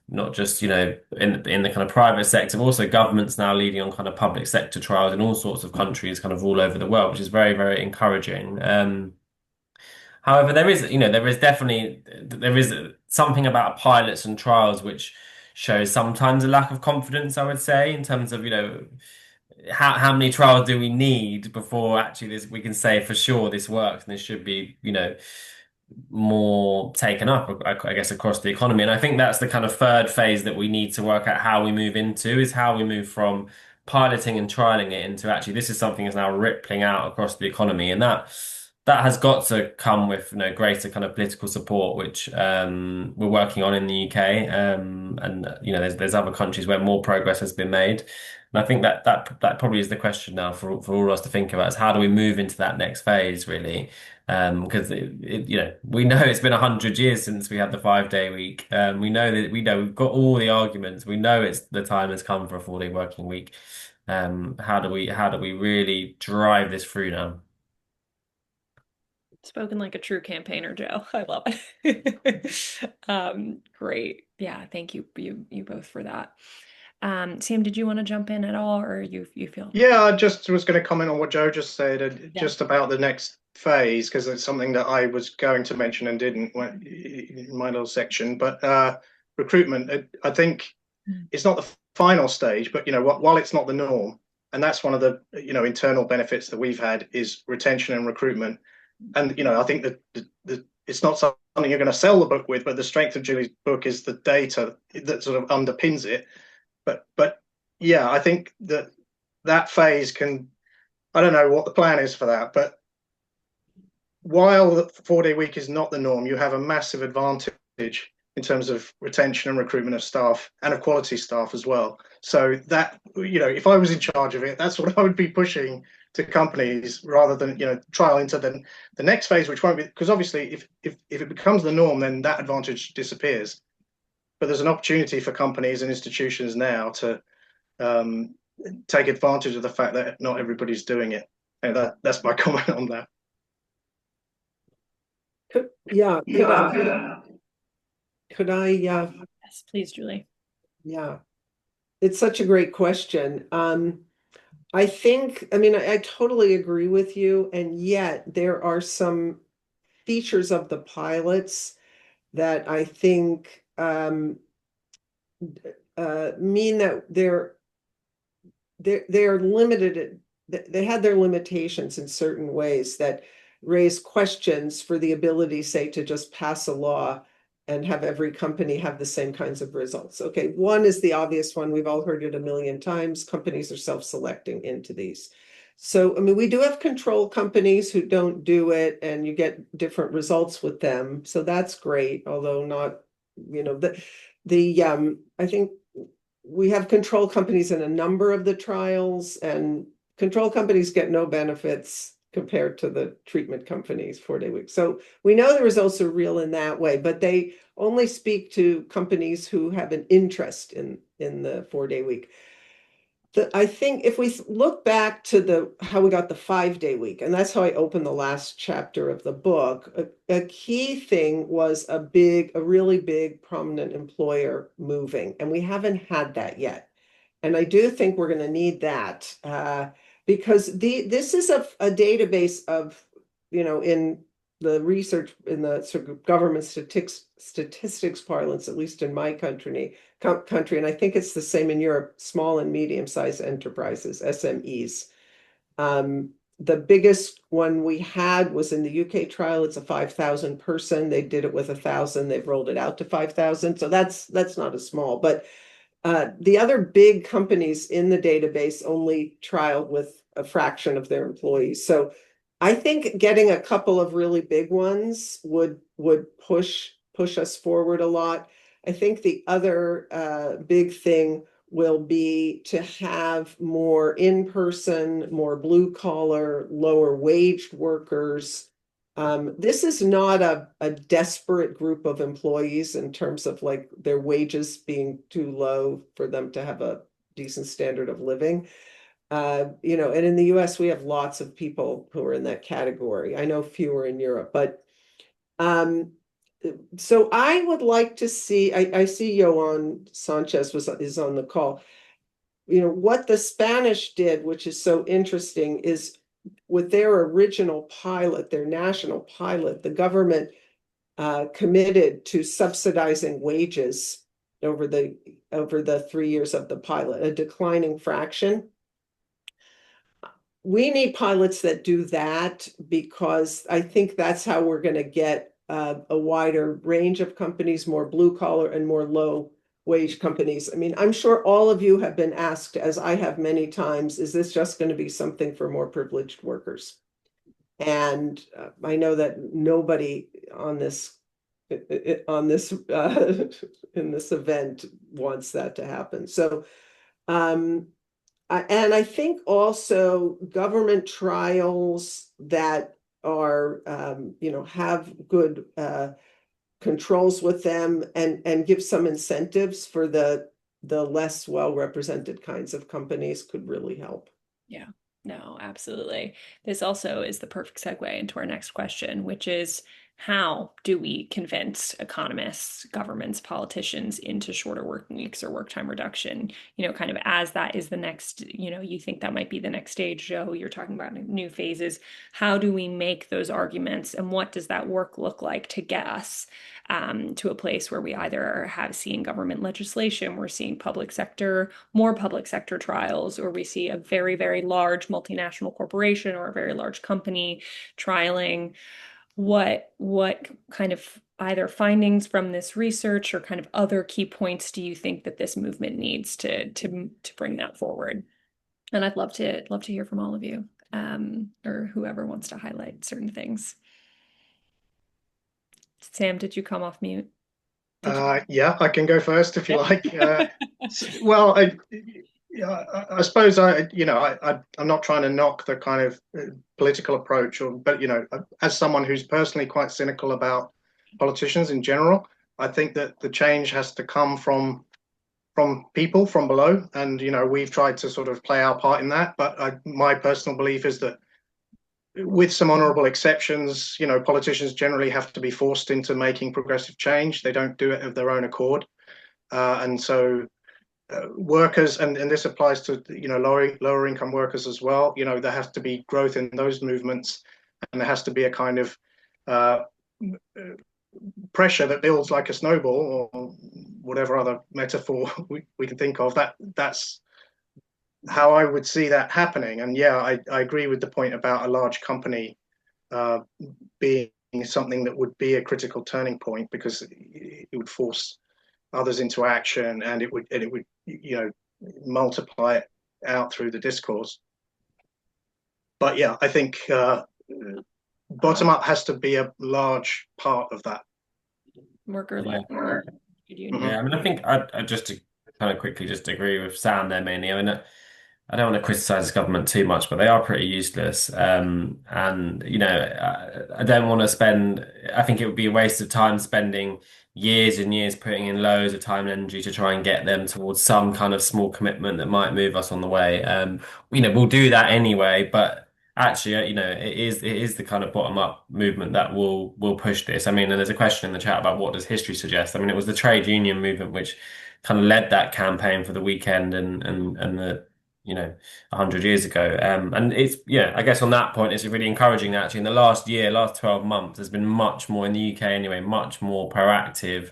Not just, you know, in the kind of private sector, but also governments now leading on kind of public sector trials in all sorts of countries, kind of all over the world, which is very, very encouraging. However, there is, you know, there is something about pilots and trials which shows sometimes a lack of confidence, I would say, in terms of, you know, how many trials do we need before actually this we can say for sure this works and this should be, you know, more taken up, I guess, across the economy. And I think that's the kind of third phase that we need to work out how we move into is how we move from piloting and trialing it into actually this is something that's now rippling out across the economy. And that has got to come with, you know, greater kind of political support, which we're working on in the UK. And you know, there's other countries where more progress has been made. And I think that probably is the question now for all of us to think about is how do we move into that next phase, really? Because you know, we know it's been 100 years since we had the 5-day week. We know we've got all the arguments. We know it's the time has come for a 4-day working week. How do we really drive this through now? Spoken like a true campaigner, Joe. I love it. Great. Yeah, thank you both for that. Sam, did you want to jump in at all, or you feel? Yeah, I just was going to comment on what Joe just said, Yeah. just about the next phase, because it's something that I was going to mention and didn't in my little section. But recruitment, I think it's not the final stage, but you know, while it's not the norm, and that's one of the internal benefits that we've had is retention and recruitment. And you know, I think that it's not something you're going to sell the book with, but the strength of Julie's book is the data that sort of underpins it. But yeah, I think that phase can, I don't know what the plan is for that, but while the 4-day week is not the norm, you have a massive advantage in terms of retention and recruitment of staff and of quality staff as well. So that, you know, if I was in charge of it, that's what I would be pushing to companies rather than, you know, trial into the next phase, which won't be, because obviously if it becomes the norm, then that advantage disappears. But there's an opportunity for companies and institutions now to take advantage of the fact that not everybody's doing it. And that's my comment on that. Could I Yes, please, Julie. Yeah, it's such a great question. I think, I mean, I totally agree with you, and yet there are some features of the pilots that I think mean that they're limited. They had their limitations in certain ways that raise questions for the ability, say, to just pass a law and have every company have the same kinds of results. Okay, one is the obvious one. We've all heard it a million times. Companies are self-selecting into these. So, I mean, we do have control companies who don't do it, and you get different results with them. So that's great, although not, you know, I think we have control companies in a number of the trials, and control companies get no benefits compared to the treatment companies 4-day week. So we know the results are real in that way, but they only speak to companies who have an interest in the 4-day week. I think if we look back to how we got the 5-day week, and that's how I opened the last chapter of the book, a key thing was a really big, prominent employer moving, and we haven't had that yet. And I do think we're going to need that because this is a database of, in the research, in the sort of government statistics parlance, at least in my country, and I think it's the same in Europe, small and medium-sized enterprises, SMEs. The biggest one we had was in the UK trial. It's a 5,000 person. They did it with 1,000. They've rolled it out to 5,000. So that's not as small. But the other big companies in the database only trialed with a fraction of their employees. So I think getting a couple of really big ones would push us forward a lot. I think the other big thing will be to have more in-person, more blue-collar, lower-waged workers. This is not a desperate group of employees in terms of like their wages being too low for them to have a decent standard of living. And in the US, we have lots of people who are in that category. I know fewer in Europe, but so I would like to see, I see Joan Sanchez is on the call. What the Spanish did, which is so interesting, is with their original pilot, their national pilot, the government committed to subsidizing wages over the 3 years of the pilot, a declining fraction. We need pilots that do that because I think that's how we're going to get a wider range of companies, more blue collar and more low wage companies. I mean, I'm sure all of you have been asked, as I have many times, is this just going to be something for more privileged workers? And I know that nobody in this event wants that to happen. So and I think also government trials that are, have good controls with them and give some incentives for the less well-represented kinds of companies could really help. Yeah, no, absolutely. This also is the perfect segue into our next question, which is how do we convince economists, governments, politicians into shorter working weeks or work time reduction? Kind of as that is the next, you think that might be the next stage, Joe, you're talking about new phases. How do we make those arguments, and what does that work look like to get us to a place where we either have seen government legislation, we're seeing more public sector trials, or we see a very, very large multinational corporation or a very large company trialing? What kind of either findings from this research or kind of other key points do you think that this movement needs to bring that forward? And I'd love to hear from all of you, or whoever wants to highlight certain things. Sam, did you come off mute? Yeah, I can go first if you Yeah. like. Well, I suppose I'm not trying to knock the kind of political approach, but as someone who's personally quite cynical about politicians in general, I think that the change has to come from people from below, and we've tried to sort of play our part in that. But my personal belief is that, with some honorable exceptions, politicians generally have to be forced into making progressive change. They don't do it of their own accord, and so. Workers, and this applies to lower income workers as well. There has to be growth in those movements, and there has to be a kind of pressure that builds like a snowball, or whatever other metaphor we can think of. That's how I would see that happening. And yeah, I agree with the point about a large company being something that would be a critical turning point, because it would force others into action, and it would multiply it out through the discourse. But yeah, I think bottom up has to be a large part of that. Worker-led. Yeah, I mean, I think I just to kind of quickly just agree with Sam there mainly. I mean, I don't want to criticize the government too much, but they are pretty useless. And I don't want to spend. I think it would be a waste of time spending years and years putting in loads of time and energy to try and get them towards some kind of small commitment that might move us on the way. We'll do that anyway, but actually, it is the kind of bottom up movement that will push this. I mean, and there's a question in the chat about what does history suggest? I mean, it was the trade union movement which kind of led that campaign for the weekend and the 100 years ago. And it's, yeah, I guess on that point, it's really encouraging that actually in the last year, last 12 months, there's been much more in the UK anyway, much more proactive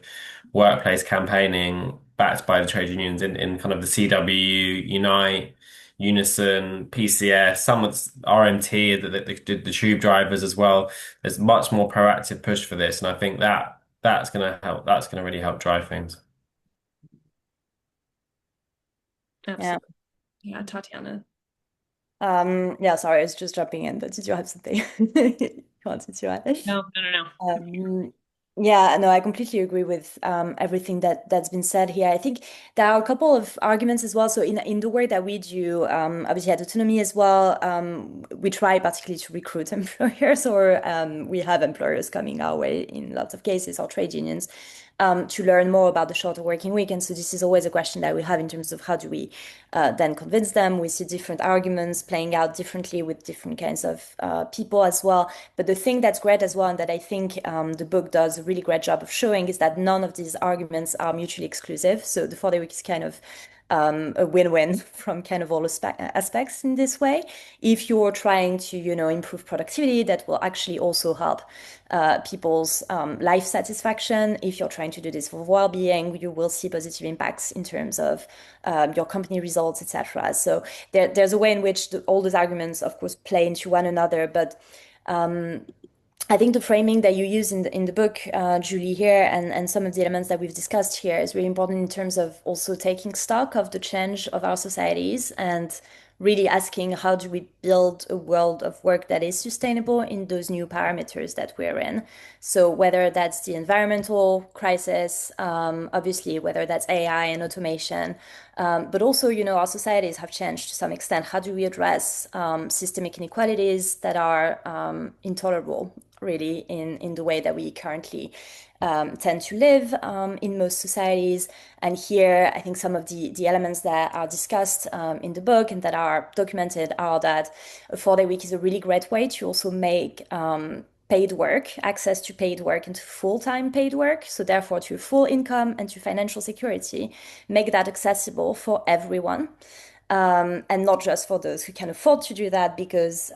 workplace campaigning backed by the trade unions in kind of the CW, Unite, Unison, PCS, some of RMT, the tube drivers as well. There's much more proactive push for this, and I think that's going to help. That's going to really help drive things. Yeah. Absolutely. Yeah, Tatiana. Yeah, sorry, I was just jumping in, but did you have something you wanted to add? No, no, no, no. Yeah, no, I completely agree with everything that's been said here. I think there are a couple of arguments as well. So in the work that we do, obviously at Autonomy as well, we try particularly to recruit employers, or we have employers coming our way in lots of cases, or trade unions, to learn more about the shorter working week. And so this is always a question that we have in terms of how do we then convince them. We see different arguments playing out differently with different kinds of people as well. But the thing that's great as well, and that I think the book does a really great job of showing, is that none of these arguments are mutually exclusive. So the 4-day week is kind of a win-win from kind of all aspects in this way. If you're trying to, improve productivity, that will actually also help people's life satisfaction. If you're trying to do this for well-being, you will see positive impacts in terms of your company results, etc. So there's a way in which all those arguments, of course, play into one another, but I think the framing that you use in the book, Julie, here, and some of the elements that we've discussed here is really important in terms of also taking stock of the change of our societies and really asking how do we build a world of work that is sustainable in those new parameters that we're in. So whether that's the environmental crisis, obviously, whether that's AI and automation, but also, our societies have changed to some extent. How do we address systemic inequalities that are intolerable, really, in the way that we currently tend to live in most societies? And here, I think some of the elements that are discussed in the book and that are documented are that a 4-day week is a really great way to also make paid work, access to paid work and to full-time paid work, so therefore to full income and to financial security, make that accessible for everyone. And not just for those who can afford to do that because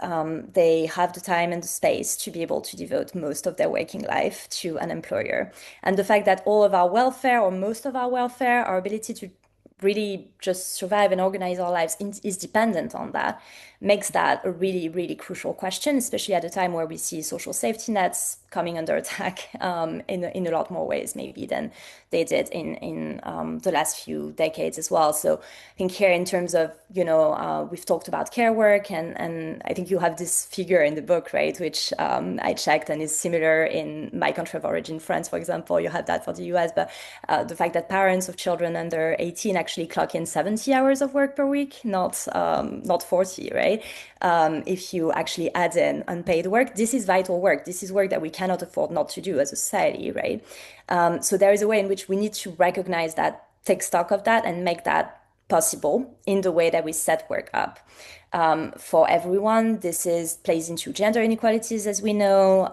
they have the time and the space to be able to devote most of their waking life to an employer. And the fact that all of our welfare, or most of our welfare, our ability to really just survive and organize our lives is dependent on that, makes that a really, really crucial question, especially at a time where we see social safety nets coming under attack in a lot more ways maybe than they did in the last few decades as well. So I think here in terms of, we've talked about care work, and I think you have this figure in the book, right, which I checked and is similar in my country of origin, France, for example. You have that for the US, but the fact that parents of children under 18 actually clock in 70 hours of work per week, not 40, right? If you actually add in unpaid work, this is vital work. This is work that we cannot afford not to do as a society, right? So there is a way in which we need to recognize that, take stock of that, and make that possible in the way that we set work up. For everyone, this plays into gender inequalities, as we know,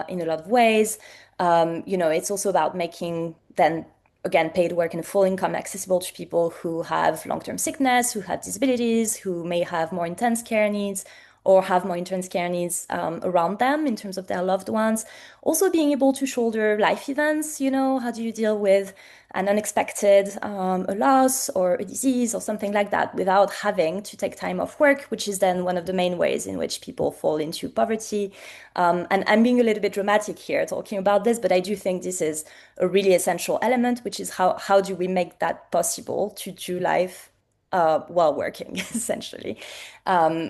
in a lot of ways. It's also about making then again, paid work and full income accessible to people who have long-term sickness, who have disabilities, who may have more intense care needs, or have more intense care needs around them in terms of their loved ones. Also being able to shoulder life events, how do you deal with an unexpected a loss or a disease or something like that without having to take time off work, which is then one of the main ways in which people fall into poverty. And I'm being a little bit dramatic here talking about this, but I do think this is a really essential element, which is how do we make that possible to do life while working, essentially,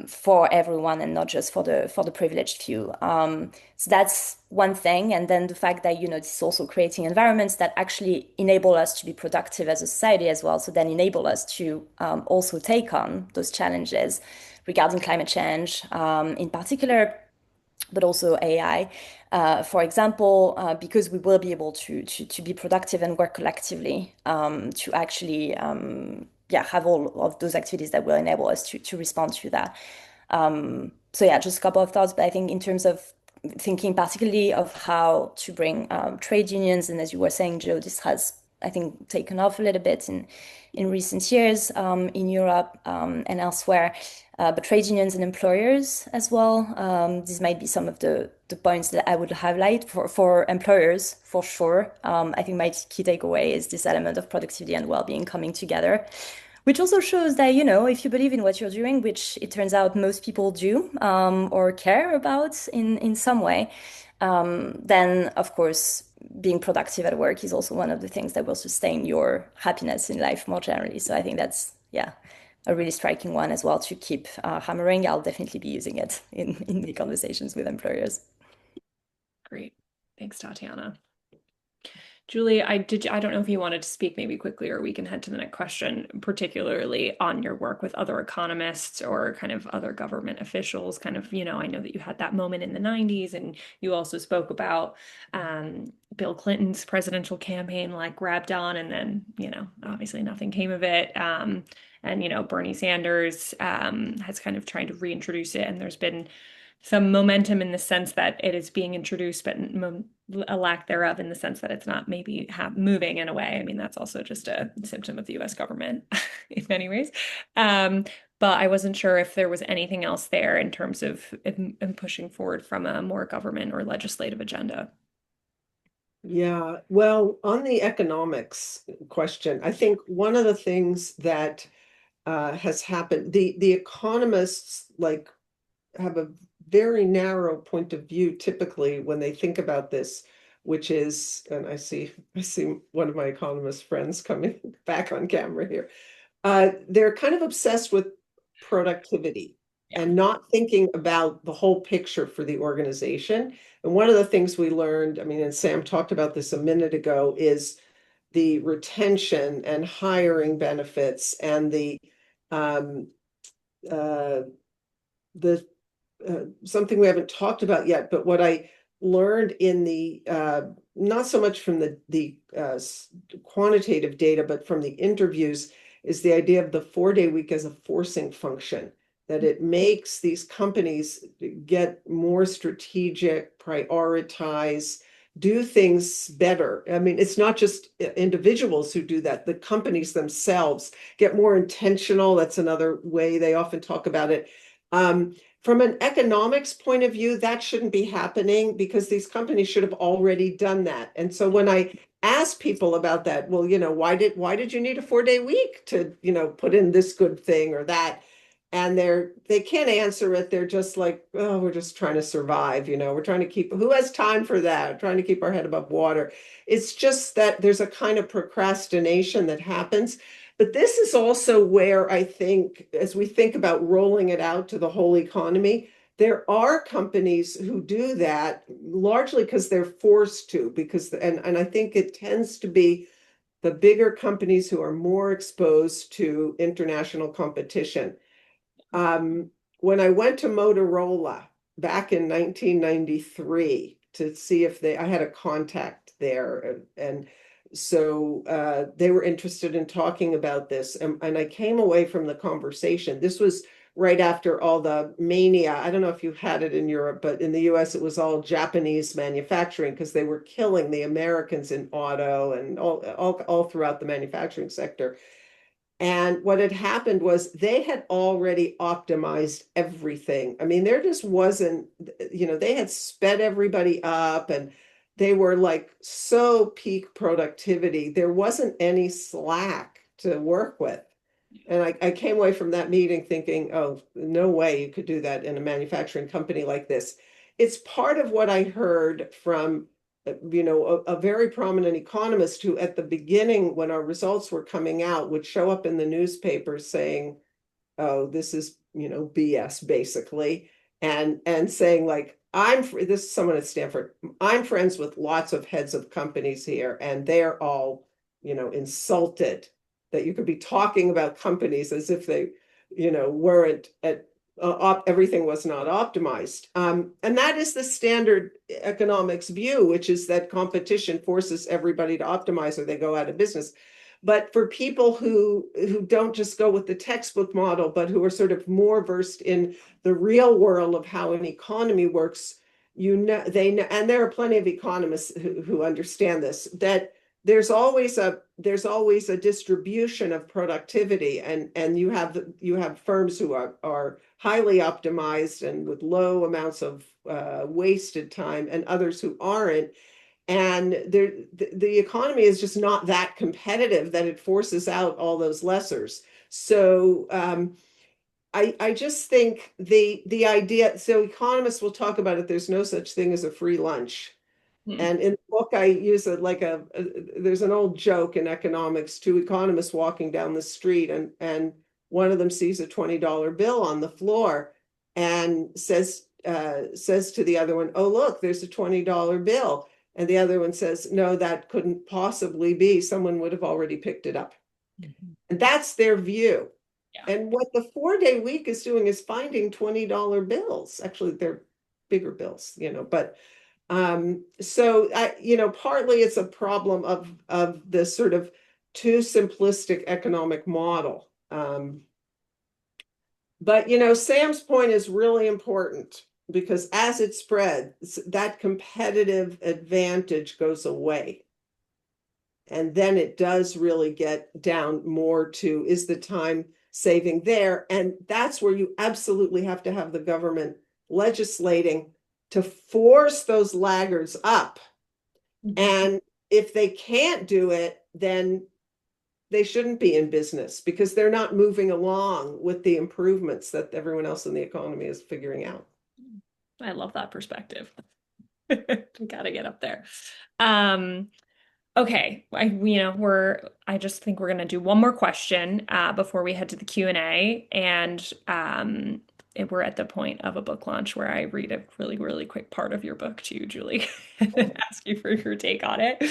for everyone and not just for the privileged few. So that's one thing. And then the fact that, this is also creating environments that actually enable us to be productive as a society as well. So then enable us to also take on those challenges regarding climate change, in particular, but also AI. For example, because we will be able to be productive and work collectively, to actually have all of those activities that will enable us to respond to that. So yeah, just a couple of thoughts, but I think in terms of thinking particularly of how to bring trade unions, and as you were saying, Joe, this has, I think, taken off a little bit in recent years in Europe and elsewhere. But trade unions and employers as well. These might be some of the points that I would highlight for employers, for sure. I think my key takeaway is this element of productivity and well-being coming together, which also shows that, if you believe in what you're doing, which it turns out most people do, or care about in some way, then of course, being productive at work is also one of the things that will sustain your happiness in life more generally. So I think that's, a really striking one as well to keep hammering. I'll definitely be using it in the conversations with employers. Great. Thanks, Tatiana. Julie, I don't know if you wanted to speak maybe quickly, or we can head to the next question, particularly on your work with other economists or kind of other government officials. Kind of, I know that you had that moment in the 90s, and you also spoke about Bill Clinton's presidential campaign like grabbed on, and then, obviously nothing came of it. And, Bernie Sanders has kind of tried to reintroduce it, and there's been some momentum in the sense that it is being introduced, but a lack thereof in the sense that it's not maybe moving in a way. I mean, that's also just a symptom of the US government in many ways. But I wasn't sure if there was anything else there in terms of pushing forward from a more government or legislative agenda. Yeah, well, on the economics question, I think one of the things that has happened, the economists have a very narrow point of view typically when they think about this, which is, and I see one of my economist friends coming back on camera here. They're kind of obsessed with productivity and not thinking about the whole picture for the organization. And one of the things we learned, I mean, and Sam talked about this a minute ago, is the retention and hiring benefits and the something we haven't talked about yet, but what I learned in the not so much from the quantitative data, but from the interviews, is the idea of the 4-day week as a forcing function, that it makes these companies get more strategic, prioritize, do things better. I mean, it's not just individuals who do that. The companies themselves get more intentional. That's another way they often talk about it. From an economics point of view, that shouldn't be happening because these companies should have already done that. And so when I ask people about that, well, why did you need a 4-day week to, put in this good thing or that? And they can't answer it. They're just like, oh, we're just trying to survive. We're trying to who has time for that? We're trying to keep our head above water. It's just that there's a kind of procrastination that happens. But this is also where I think, as we think about rolling it out to the whole economy, there are companies who do that largely because they're forced to, and I think it tends to be the bigger companies who are more exposed to international competition. When I went to Motorola back in 1993 to see if I had a contact there, and so they were interested in talking about this, and I came away from the conversation. This was right after all the mania. I don't know if you had it in Europe, but in the US it was all Japanese manufacturing because they were killing the Americans in auto and all throughout the manufacturing sector. And what had happened was they had already optimized everything. I mean, there just wasn't, they had sped everybody up and they were like so peak productivity. There wasn't any slack to work with. And I came away from that meeting thinking, oh, no way you could do that in a manufacturing company like this. It's part of what I heard from a very prominent economist who at the beginning, when our results were coming out, would show up in the newspaper saying, oh, this is, BS basically. And saying like, this is someone at Stanford, I'm friends with lots of heads of companies here, and they're all, insulted that you could be talking about companies as if they, weren't at everything was not optimized. And that is the standard economics view, which is that competition forces everybody to optimize or they go out of business. But for people who don't just go with the textbook model, but who are sort of more versed in the real world of how an economy works, they know, and there are plenty of economists who understand this, that there's always a distribution of productivity, and you have firms who are highly optimized and with low amounts of wasted time, and others who aren't. And the economy is just not that competitive that it forces out all those lessers. So I just think the idea, so economists will talk about it, there's no such thing as a free lunch. And in the book, I use it like there's an old joke in economics, two economists walking down the street, and one of them sees a $20 bill on the floor and says to the other one, oh, look, there's a $20 bill. And the other one says, no, that couldn't possibly be. Someone would have already picked it up. Mm-hmm. And that's their view. Yeah. And what the 4-day week is doing is finding $20 bills. Actually, they're bigger bills, but so partly it's a problem of this sort of too simplistic economic model. But Sam's point is really important, because as it spreads, that competitive advantage goes away. And then it does really get down more to, is the time saving there? And that's where you absolutely have to have the government legislating to force those laggards up. Mm-hmm. And if they can't do it, then they shouldn't be in business, because they're not moving along with the improvements that everyone else in the economy is figuring out. I love that perspective. Gotta get up there. Okay, I just think we're gonna do one more question before we head to the Q&A, and we're at the point of a book launch where I read a really, really quick part of your book to you, Julie, and ask you for your take on it.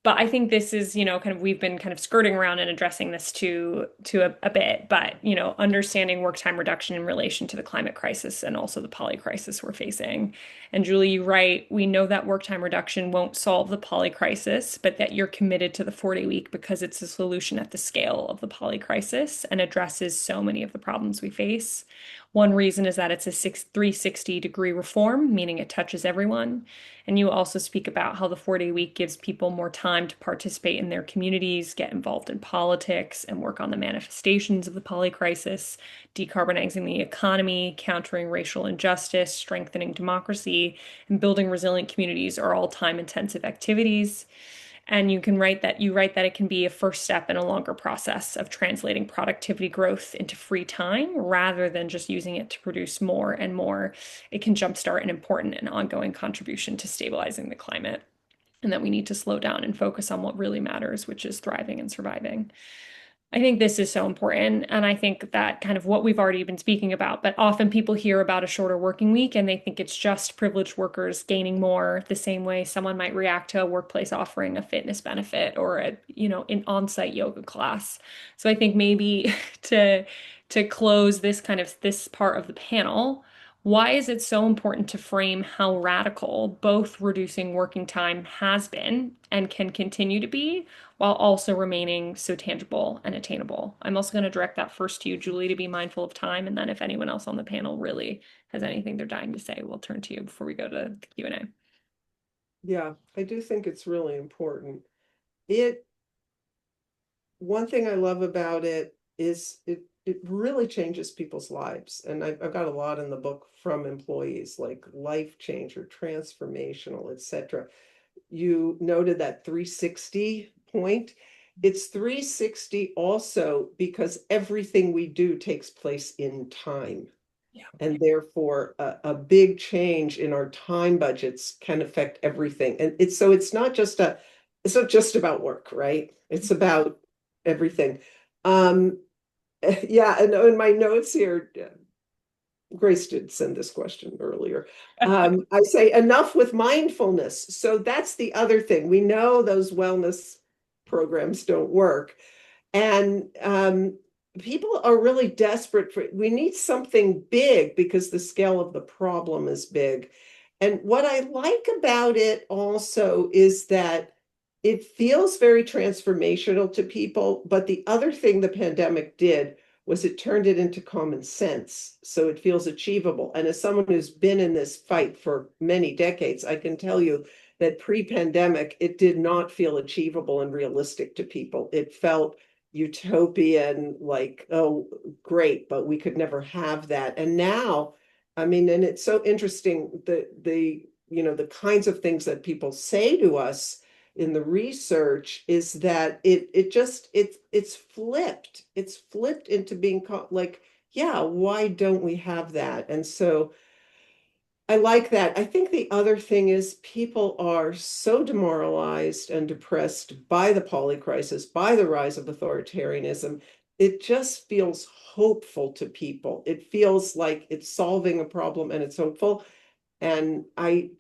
But I think this is, we've been kind of skirting around and addressing this to a bit, but, understanding work time reduction in relation to the climate crisis and also the poly crisis we're facing. And Julie, you write, we know that work time reduction won't solve the poly crisis, but that you're committed to the 4-day week because it's a solution at the scale of the poly crisis and addresses so many of the problems we face. One reason is that it's a 360-degree reform, meaning it touches everyone. And you also speak about how the 4-day week gives people more time to participate in their communities, get involved in politics, and work on the manifestations of the poly crisis, decarbonizing the economy, countering racial injustice, strengthening democracy, and building resilient communities are all time-intensive activities. And you write that it can be a first step in a longer process of translating productivity growth into free time rather than just using it to produce more and more. It can jumpstart an important and ongoing contribution to stabilizing the climate, and that we need to slow down and focus on what really matters, which is thriving and surviving. I think this is so important. And I think that kind of what we've already been speaking about, but often people hear about a shorter working week and they think it's just privileged workers gaining more, the same way someone might react to a workplace offering a fitness benefit or an on-site yoga class. So I think maybe to close this part of the panel, why is it so important to frame how radical both reducing working time has been and can continue to be, while also remaining so tangible and attainable? I'm also going to direct that first to you, Julie, to be mindful of time. And then if anyone else on the panel really has anything they're dying to say, we'll turn to you before we go to the Q&A. Yeah, I do think it's really important. One thing I love about it is it really changes people's lives. And I've got a lot in the book from employees, like life change or transformational, etc. You noted that 360 point. It's 360 also because everything we do takes place in time. And therefore, a big change in our time budgets can affect everything. And it's not just about work, right? It's about everything. Um, yeah, and in my notes here, Grace did send this question earlier. I say enough with mindfulness. So that's the other thing. We know those wellness programs don't work. And people are really desperate for, we need something big because the scale of the problem is big. And what I like about it also is that it feels very transformational to people. But the other thing the pandemic did was it turned it into common sense. So it feels achievable. And as someone who's been in this fight for many decades, I can tell you that pre-pandemic, it did not feel achievable and realistic to people. It felt utopian, like, oh, great, but we could never have that. And now, I mean, and it's so interesting, the kinds of things that people say to us in the research is that it's flipped into being like, yeah, why don't we have that? And so I like that. I think the other thing is people are so demoralized and depressed by the poly crisis, by the rise of authoritarianism. It just feels hopeful to people. It feels like it's solving a problem and it's hopeful. And I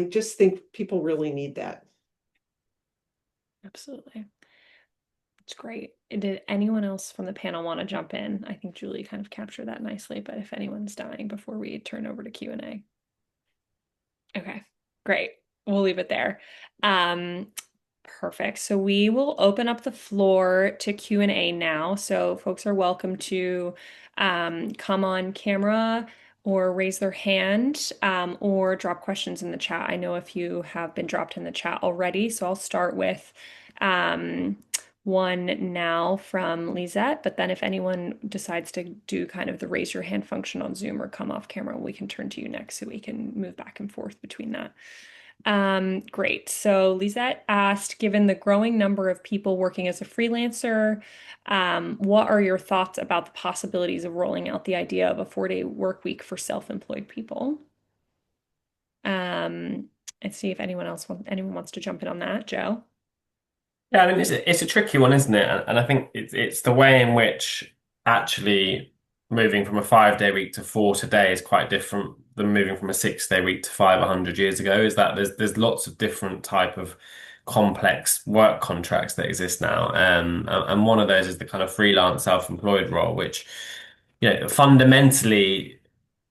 just think people really need that. Absolutely. It's great. Did anyone else from the panel want to jump in? I think Julie kind of captured that nicely, but if anyone's dying before we turn over to Q&A. Okay, great. We'll leave it there. Perfect. So we will open up the floor to Q&A now. So folks are welcome to come on camera or raise their hand or drop questions in the chat. I know a few have been dropped in the chat already. So I'll start with one now from Lisette, but then if anyone decides to do kind of the raise your hand function on Zoom or come off camera, we can turn to you next so we can move back and forth between that. Great. So Lisette asked, given the growing number of people working as a freelancer, what are your thoughts about the possibilities of rolling out the idea of a 4-day work week for self-employed people? Let's see if anyone wants to jump in on that. Joe? Yeah, I mean it's a tricky one, isn't it? And I think it's the way in which actually moving from a 5-day week to 4 today is quite different than moving from a 6-day week to 5 100 years ago. Is that there's lots of different type of complex work contracts that exist now, and one of those is the kind of freelance self-employed role, which fundamentally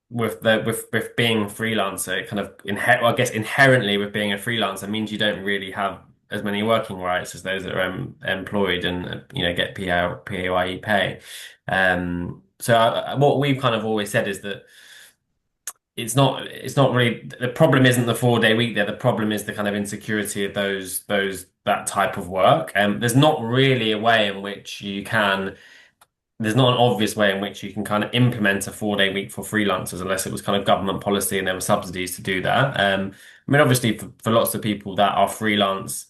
with being a freelancer, it kind of I guess inherently with being a freelancer means you don't really have as many working rights as those that are employed and get PAYE pay. So what we've kind of always said is that it's not really the problem isn't the 4-day week there. The problem is the kind of insecurity of that type of work. There's not really a way in which you can there's not an obvious way in which you can kind of implement a 4-day week for freelancers unless it was kind of government policy and there were subsidies to do that. I mean, obviously, for lots of people that are freelance,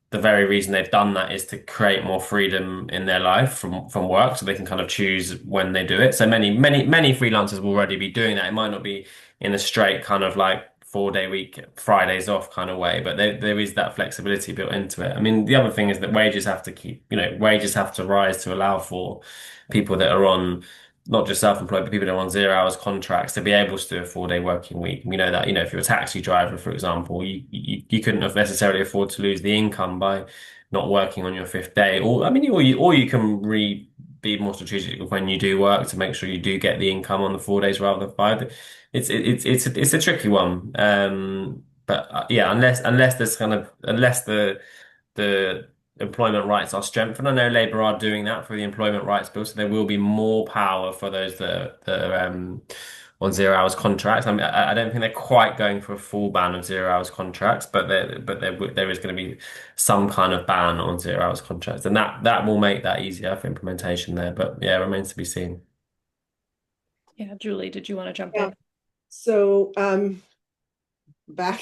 the very reason they've done that is to create more freedom in their life from work, so they can kind of choose when they do it. So many freelancers will already be doing that. It might not be in a straight kind of like 4-day week, Fridays off kind of way, but there is that flexibility built into it. I mean, the other thing is that wages have to rise to allow for people that are on not just self-employed, but people that are on 0 hours contracts to be able to do a 4-day working week. We know that, if you're a taxi driver, for example, you couldn't have necessarily afford to lose the income by not working on your 5th day. Or I mean, or you can be more strategic when you do work to make sure you do get the income on the 4 days rather than 5. It's a tricky one. But yeah, unless the employment rights are strengthened. I know Labour are doing that for the employment rights bill, so there will be more power for those that are on 0 hours contracts. I mean, I don't think they're quite going for a full ban of 0 hours contracts, but there is going to be some kind of ban on 0 hours contracts, and that will make that easier for implementation there. But yeah, it remains to be seen. Yeah, Julie, did you want to jump Yeah. in? So back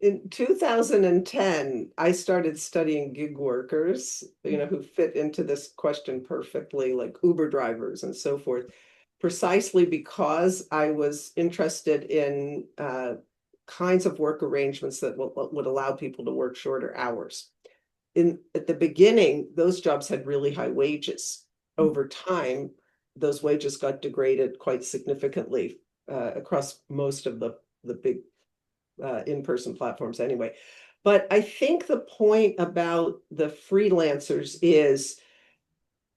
in 2010, I started studying gig workers, who fit into this question perfectly, like Uber drivers and so forth. precisely because I was interested in kinds of work arrangements that would allow people to work shorter hours. At the beginning, those jobs had really high wages. Over time, those wages got degraded quite significantly across most of the big in-person platforms anyway. But I think the point about the freelancers is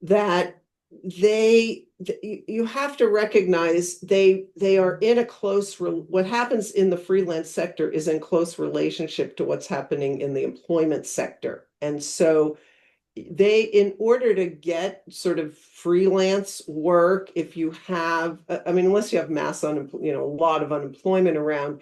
that you have to recognize they are in a close, what happens in the freelance sector is in close relationship to what's happening in the employment sector. And so in order to get sort of freelance work, if you have, I mean, unless you have mass unemployment, a lot of unemployment around,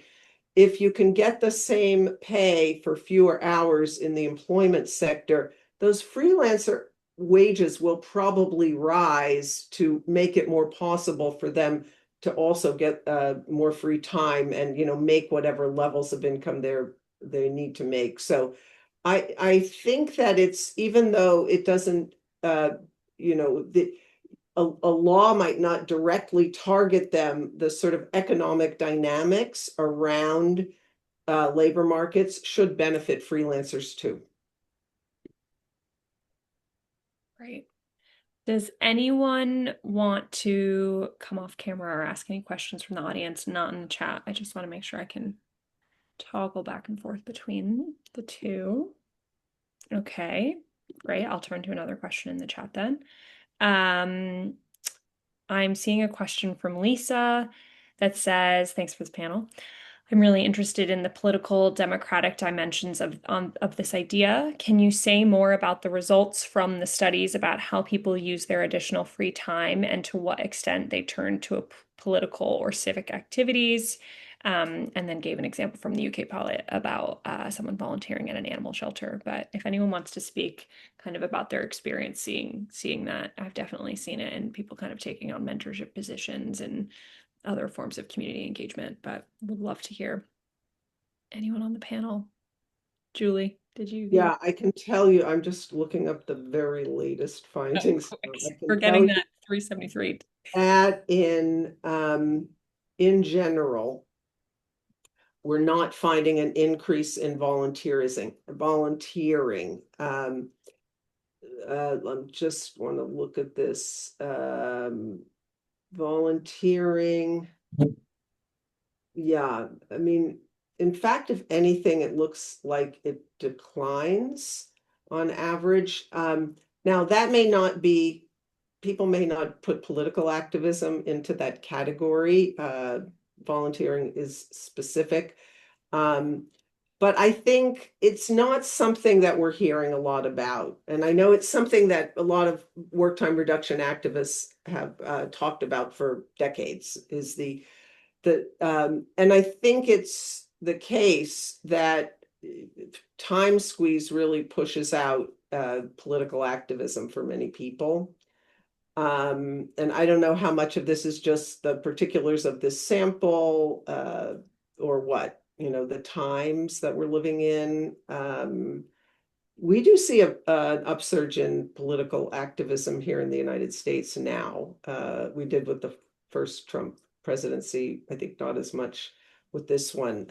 if you can get the same pay for fewer hours in the employment sector, those freelancer wages will probably rise to make it more possible for them to also get more free time and make whatever levels of income they need to make. So I think that it's, even though it doesn't a law might not directly target them, the sort of economic dynamics around labor markets should benefit freelancers too. Great. Does anyone want to come off camera or ask any questions from the audience? Not in the chat. I just want to make sure I can toggle back and forth between the two. Okay, great. I'll turn to another question in the chat then. I'm seeing a question from Lisa that says, thanks for this panel. I'm really interested in the political democratic dimensions of this idea. Can you say more about the results from the studies about how people use their additional free time and to what extent they turn to political or civic activities? And then gave an example from the UK pilot about someone volunteering at an animal shelter. But if anyone wants to speak kind of about their experience seeing that, I've definitely seen it, and people kind of taking on mentorship positions and other forms of community engagement, but would love to hear anyone on the panel. Julie, did you? Yeah, I can tell you, I'm just looking up the very latest findings. We're getting that 373. That in general, we're not finding an increase in volunteering. I just want to look at this. Volunteering. Yeah, I mean, in fact, if anything, it looks like it declines on average. Now, that may not be, people may not put political activism into that category. Volunteering is specific. But I think it's not something that we're hearing a lot about. And I know it's something that a lot of work time reduction activists have talked about for decades, is and I think it's the case that time squeeze really pushes out political activism for many people. And I don't know how much of this is just the particulars of this sample or what, the times that we're living in. We do see an upsurge in political activism here in the United States now. We did with the first Trump presidency, I think not as much with this one.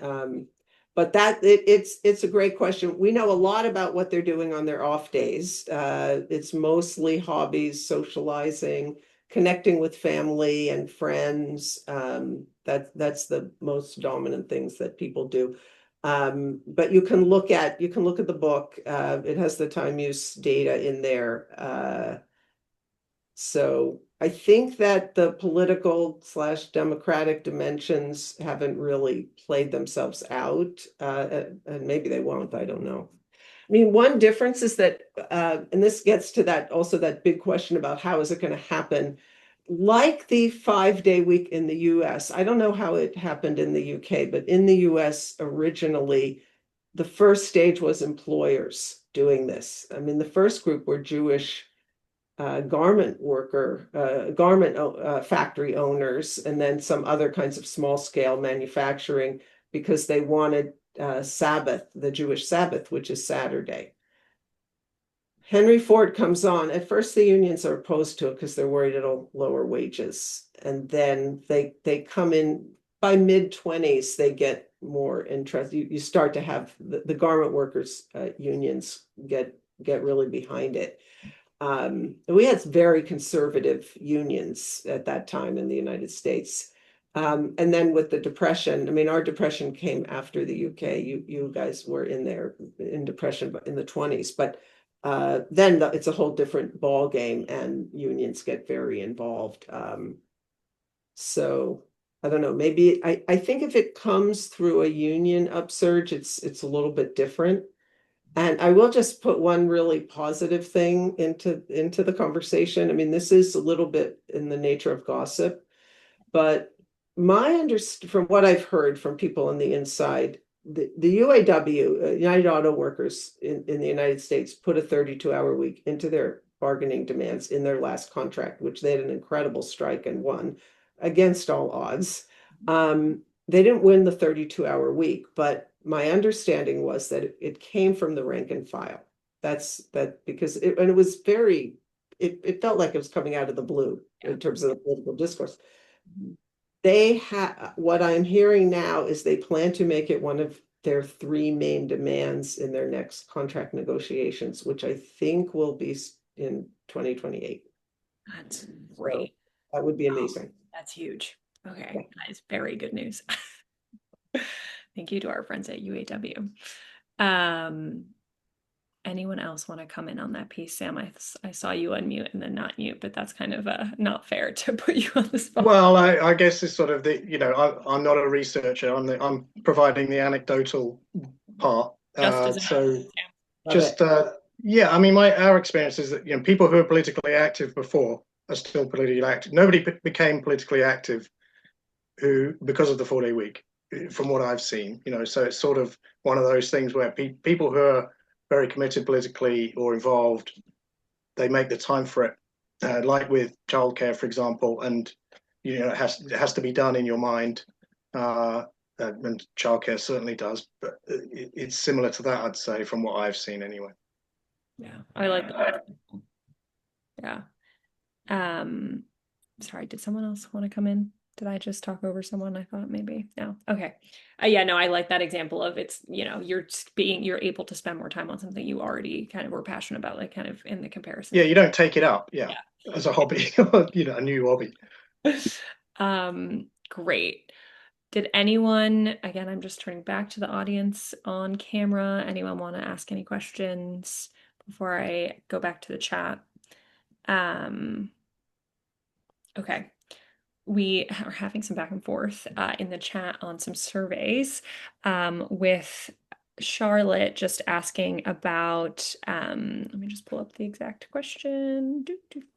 But it's a great question. We know a lot about what they're doing on their off days. It's mostly hobbies, socializing, connecting with family and friends. That's the most dominant things that people do. But you can look at the book. It has the time use data in there. So I think that the political/democratic dimensions haven't really played themselves out, and maybe they won't, I don't know. I mean, one difference is that, and this gets to that big question about how is it going to happen, like the 5-day week in the US. I don't know how it happened in the UK, but in the US originally, the first stage was employers doing this. I mean, the first group were Jewish garment factory owners, and then some other kinds of small scale manufacturing, because they wanted Sabbath, the Jewish Sabbath, which is Saturday. Henry Ford comes on. At first, the unions are opposed to it because they're worried it'll lower wages. And then they come in by mid-20s, they get more interest. You start to have the garment workers unions get really behind it. We had very conservative unions at that time in the United States. And then with the depression, I mean, our depression came after the UK. You guys were in depression in the 20s, but then it's a whole different ball game, and unions get very involved. So I don't know. Maybe I think if it comes through a union upsurge, it's a little bit different. And I will just put one really positive thing into the conversation. I mean, this is a little bit in the nature of gossip, but from what I've heard from people on the inside, the UAW, United Auto Workers in the United States, put a 32-hour week into their bargaining demands in their last contract, which they had an incredible strike and won against all odds. They didn't win the 32-hour week, but my understanding was that it came from the rank and file. That's because it was very, it felt like it was coming out of the blue in terms of the political discourse. What I'm hearing now is they plan to make it one of their 3 main demands in their next contract negotiations, which I think will be in 2028. That's great. So that would be amazing. That's huge. Okay, that is very good news. Thank you to our friends at UAW. Anyone else want to come in on that piece? Sam, I saw you unmute and then not mute, but that's kind of not fair to put you on the spot. Well, I guess it's sort of I'm not a researcher. I'm providing the anecdotal part. Yeah, I mean, our experience is that people who are politically active before are still politically active. Nobody became politically active because of the 4-day week, from what I've seen. So it's sort of one of those things where people who are very committed politically or involved, they make the time for it, like with childcare, for example, and it has to be done in your mind, and childcare certainly does, but it's similar to that, I'd say, from what I've seen anyway. Yeah, I like that. Yeah. Sorry, did someone else want to come in? Did I just talk over someone? I thought maybe. No. Okay. Yeah, no, I like that example of you're able to spend more time on something you already kind of were passionate about, like kind of in the comparison. Yeah, you don't take it up, as a hobby, a new hobby. Great. Did anyone, again, I'm just turning back to the audience on camera. Anyone want to ask any questions before I go back to the chat? Okay. We are having some back and forth in the chat on some surveys with Charlotte just asking about, let me just pull up the exact question.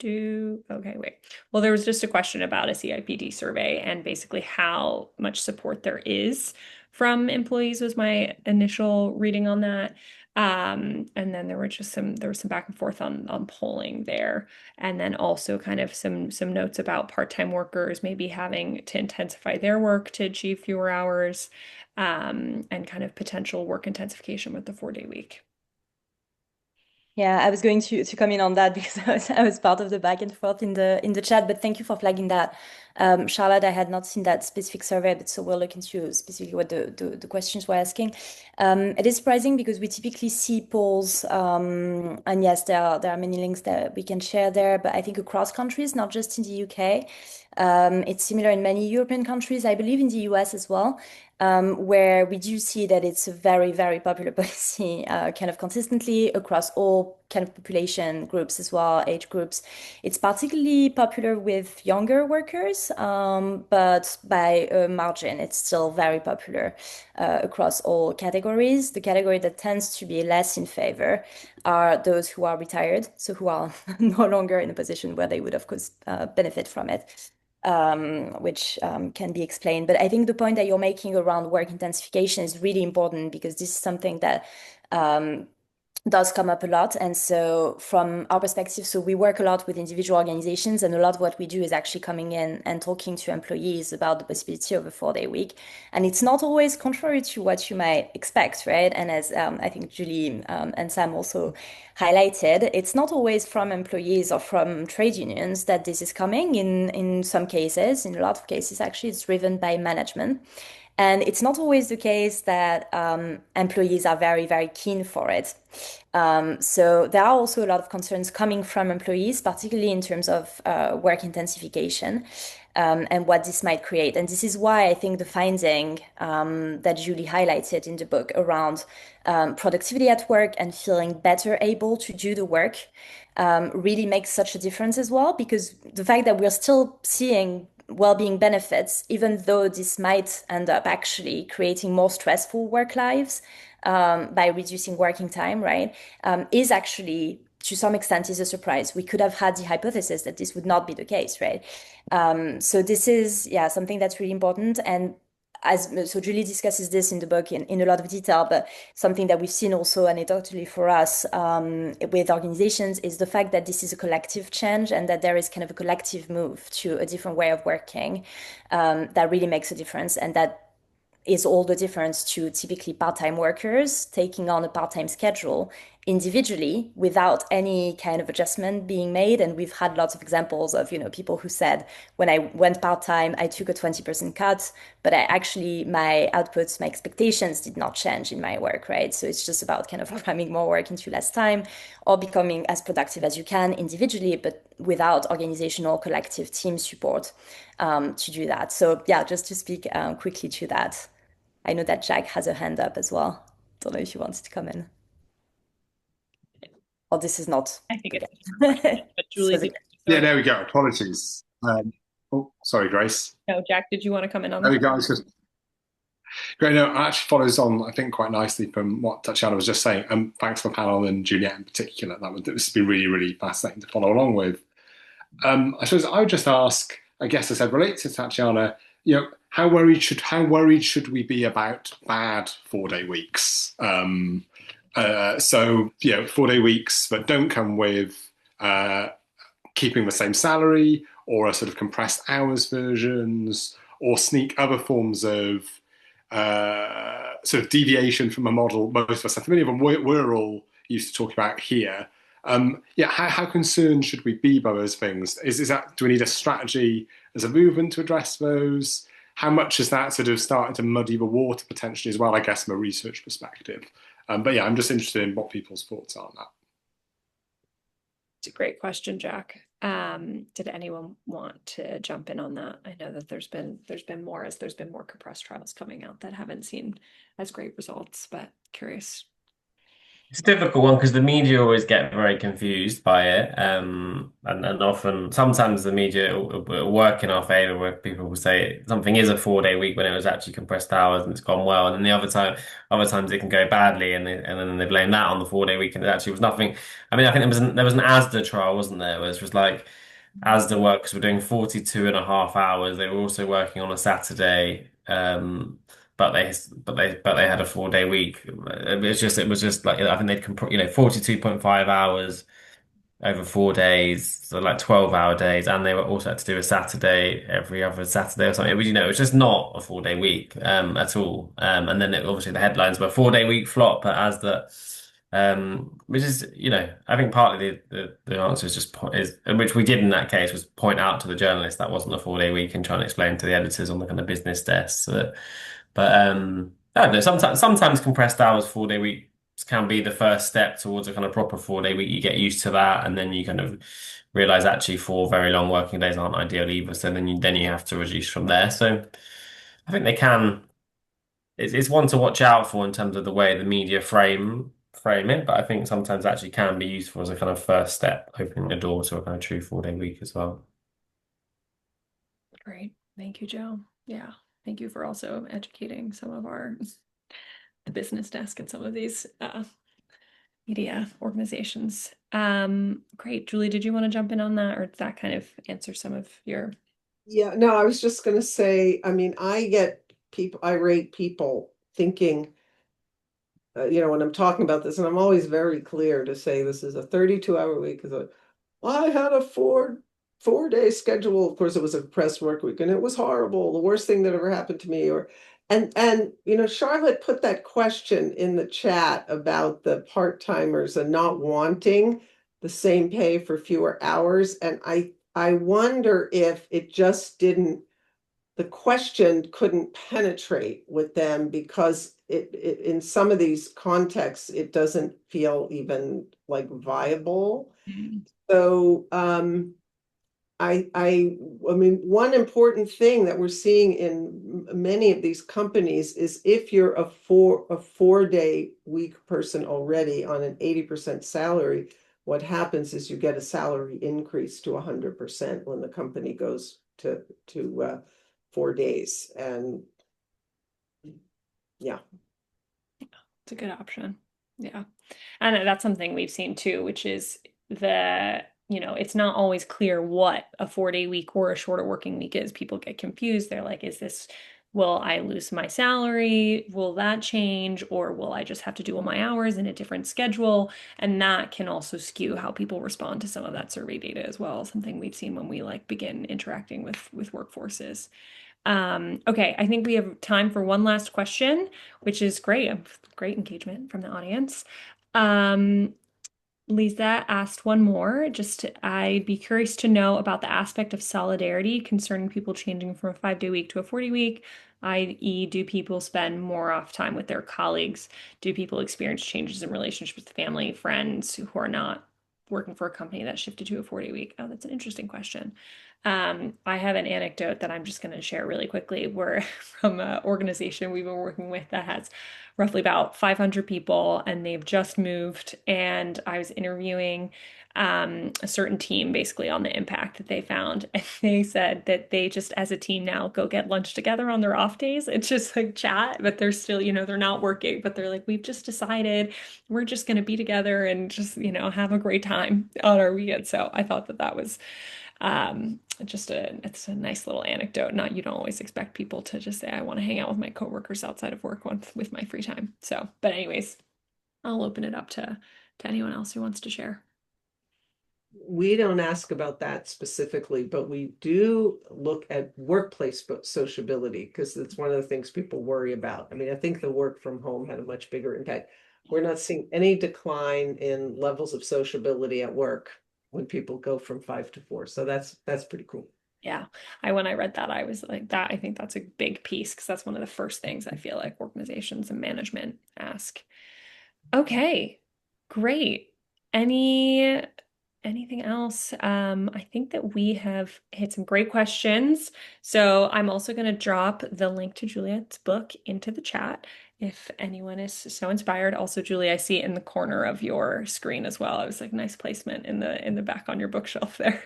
Okay, wait. Well, there was just a question about a CIPD survey and basically how much support there is from employees was my initial reading on that. And then there was some back and forth on polling there. And then also kind of some notes about part-time workers maybe having to intensify their work to achieve fewer hours, and kind of potential work intensification with the 4-day week. Yeah, I was going to come in on that because I was part of the back and forth in the chat, but thank you for flagging that. Charlotte, I had not seen that specific survey, but so we'll look into specifically what the questions were asking. It is surprising because we typically see polls, and yes, there are many links that we can share there, but I think across countries, not just in the UK. It's similar in many European countries, I believe in the US as well, where we do see that it's a very, very popular policy, kind of consistently across all kind of population groups as well, age groups. It's particularly popular with younger workers, but by a margin, it's still very popular across all categories. The category that tends to be less in favor are those who are retired, so who are no longer in a position where they would, of course, benefit from it. Which can be explained. But I think the point that you're making around work intensification is really important because this is something that does come up a lot. And so from our perspective, so we work a lot with individual organizations, and a lot of what we do is actually coming in and talking to employees about the possibility of a 4-day week. And it's not always contrary to what you might expect, right? And as I think Julie and Sam also highlighted, it's not always from employees or from trade unions that this is coming. In some cases, in a lot of cases, actually, it's driven by management. And it's not always the case that employees are very, very keen for it. So there are also a lot of concerns coming from employees, particularly in terms of work intensification and what this might create. And this is why I think the finding that Julie highlighted in the book around productivity at work and feeling better able to do the work really makes such a difference as well, because the fact that we're still seeing well-being benefits, even though this might end up actually creating more stressful work lives by reducing working time, right, is actually to some extent is a surprise. We could have had the hypothesis that this would not be the case, right? So this is, yeah, something that's really important. And so Julie discusses this in the book in a lot of detail, but something that we've seen also anecdotally for us with organizations is the fact that this is a collective change and that there is kind of a collective move to a different way of working that really makes a difference. And that is all the difference to typically part-time workers taking on a part-time schedule individually without any kind of adjustment being made. And we've had lots of examples of, people who said, when I went part-time, I took a 20% cut, but my outputs, my expectations did not change in my work, right? So it's just about kind of cramming more work into less time or becoming as productive as you can individually, but without organizational collective team support to do that. So yeah, just to speak quickly to that. I know that Jack has a hand up as well. Don't know if he wants to come in. Or this is not I think the it's guy. but Julie, So Yeah, there we go. Apologies. Oh, sorry, Grace. no, Jack, did you want to come in on There we that? go. Great. No, it actually follows on, I think, quite nicely from what Tatiana was just saying. Thanks for the panel and Juliet in particular. This has been really, really fascinating to follow along with. I suppose I would just ask, I guess, as I said, relate to Tatiana, how worried should we be about bad 4-day weeks? So 4-day weeks that don't come with keeping the same salary, or a sort of compressed hours versions, or sneak other forms of sort of deviation from a model most of us are familiar with, we're all used to talking about here. How concerned should we be by those things? Do we need a strategy as a movement to address those? How much is that sort of starting to muddy the water potentially as well, I guess, from a research perspective? But yeah, I'm just interested in what people's thoughts are on that. It's a great question, Jack. Did anyone want to jump in on that? I know that there's been more compressed trials coming out that haven't seen as great results, but curious. It's a difficult one because the media always get very confused by it, and often sometimes the media will work in our favor where people will say something is a 4-day week when it was actually compressed hours and it's gone well, and then other times it can go badly, and then they blame that on the 4-day week and it actually was nothing. I mean, I think there was an ASDA trial, wasn't there? Where it was like ASDA workers were doing 42 and a half hours. They were also working on a Saturday. But they had a 4-day week. It was just like, I think they'd 42.5 hours over 4 days, so like 12-hour days, and they were also had to do a Saturday every other Saturday or something. It was just not a 4-day week at all. And then obviously the headlines were 4-day week flop as the which is, I think partly the answer is which we did in that case, was point out to the journalist that wasn't a 4-day week and try and explain to the editors on the kind of business desk. But I don't know, sometimes compressed hours 4-day weeks can be the first step towards a kind of proper 4-day week. You get used to that, and then you kind of realize actually 4 very long working days aren't ideal either. So then you have to reduce from there. So I think they can. It's one to watch out for in terms of the way the media frame it, but I think sometimes actually can be useful as a kind of first step, opening the door to a kind of true 4-day week as well. Great. Thank you, Joe. Yeah. Thank you for also educating some of the business desk and some of these media organizations. Great. Julie, did you want to jump in on that, or did that kind of answer some of your? Yeah, no, I was just going to say, I mean, I get irate people thinking when I'm talking about this, and I'm always very clear to say this is a 32-hour week, because I had a four-day schedule. Of course, it was a compressed work week, and it was horrible, the worst thing that ever happened to me. And Charlotte put that question in the chat about the part-timers and not wanting the same pay for fewer hours. And I wonder if it just didn't, the question couldn't penetrate with them, because it in some of these contexts it doesn't feel even like viable. So I mean, one important thing that we're seeing in many of these companies is if you're a 4-day week person already on an 80% salary, what happens is you get a salary increase to 100% when the company goes to 4 days. And yeah. It's a good option. Yeah. And that's something we've seen too, which is it's not always clear what a 4-day week or a shorter working week is. People get confused. They're like, will I lose my salary? Will that change? Or will I just have to do all my hours in a different schedule? And that can also skew how people respond to some of that survey data as well. Something we've seen when we begin interacting with workforces. Okay, I think we have time for one last question, which is great. Great engagement from the audience. Lisa asked one more. I'd be curious to know about the aspect of solidarity concerning people changing from a 5-day week to a 40 week, i.e., do people spend more off time with their colleagues? Do people experience changes in relationships with family, friends who are not working for a company that shifted to a 40 week? Oh, that's an interesting question. I have an anecdote that I'm just going to share really quickly, where from an organization we've been working with that has roughly about 500 people, and they've just moved. And I was interviewing a certain team basically on the impact that they found. And they said that they just, as a team now, go get lunch together on their off days. It's just like chat, but they're still, they're not working, but they're like, we've just decided we're just going to be together and just, have a great time on our weekend. So I thought that was it's a nice little anecdote. You don't always expect people to just say, I want to hang out with my coworkers outside of work with my free time. So, but anyways, I'll open it up to anyone else who wants to share. We don't ask about that specifically, but we do look at workplace sociability, because it's one of the things people worry about. I mean, I think the work from home had a much bigger impact. We're not seeing any decline in levels of sociability at work when people go from 5 to 4. So that's pretty cool. Yeah. When I read that, I was like, I think that's a big piece, because that's one of the first things I feel like organizations and management ask. Okay, great. Anything else? I think that we have hit some great questions. So I'm also going to drop the link to Juliet's book into the chat if anyone is so inspired. Also, Julie, I see it in the corner of your screen as well. I was like, nice placement in the back on your bookshelf there.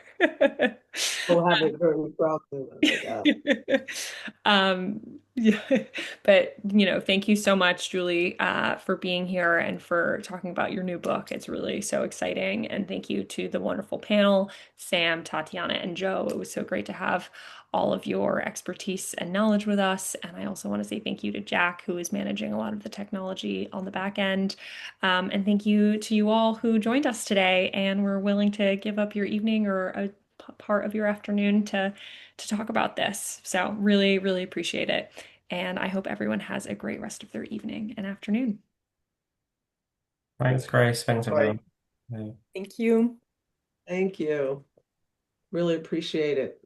We'll have it very proudly. Yeah, but thank you so much, Julie, for being here and for talking about your new book. It's really so exciting. And thank you to the wonderful panel, Sam, Tatiana, and Joe. It was so great to have all of your expertise and knowledge with us. And I also want to say thank you to Jack, who is managing a lot of the technology on the back end. And thank you to you all who joined us today and were willing to give up your evening or a part of your afternoon to talk about this. So really, really appreciate it. And I hope everyone has a great rest of their evening and afternoon. Thanks, Grace. Thanks, Bye. everyone. Thank you. Thank you. Really appreciate it.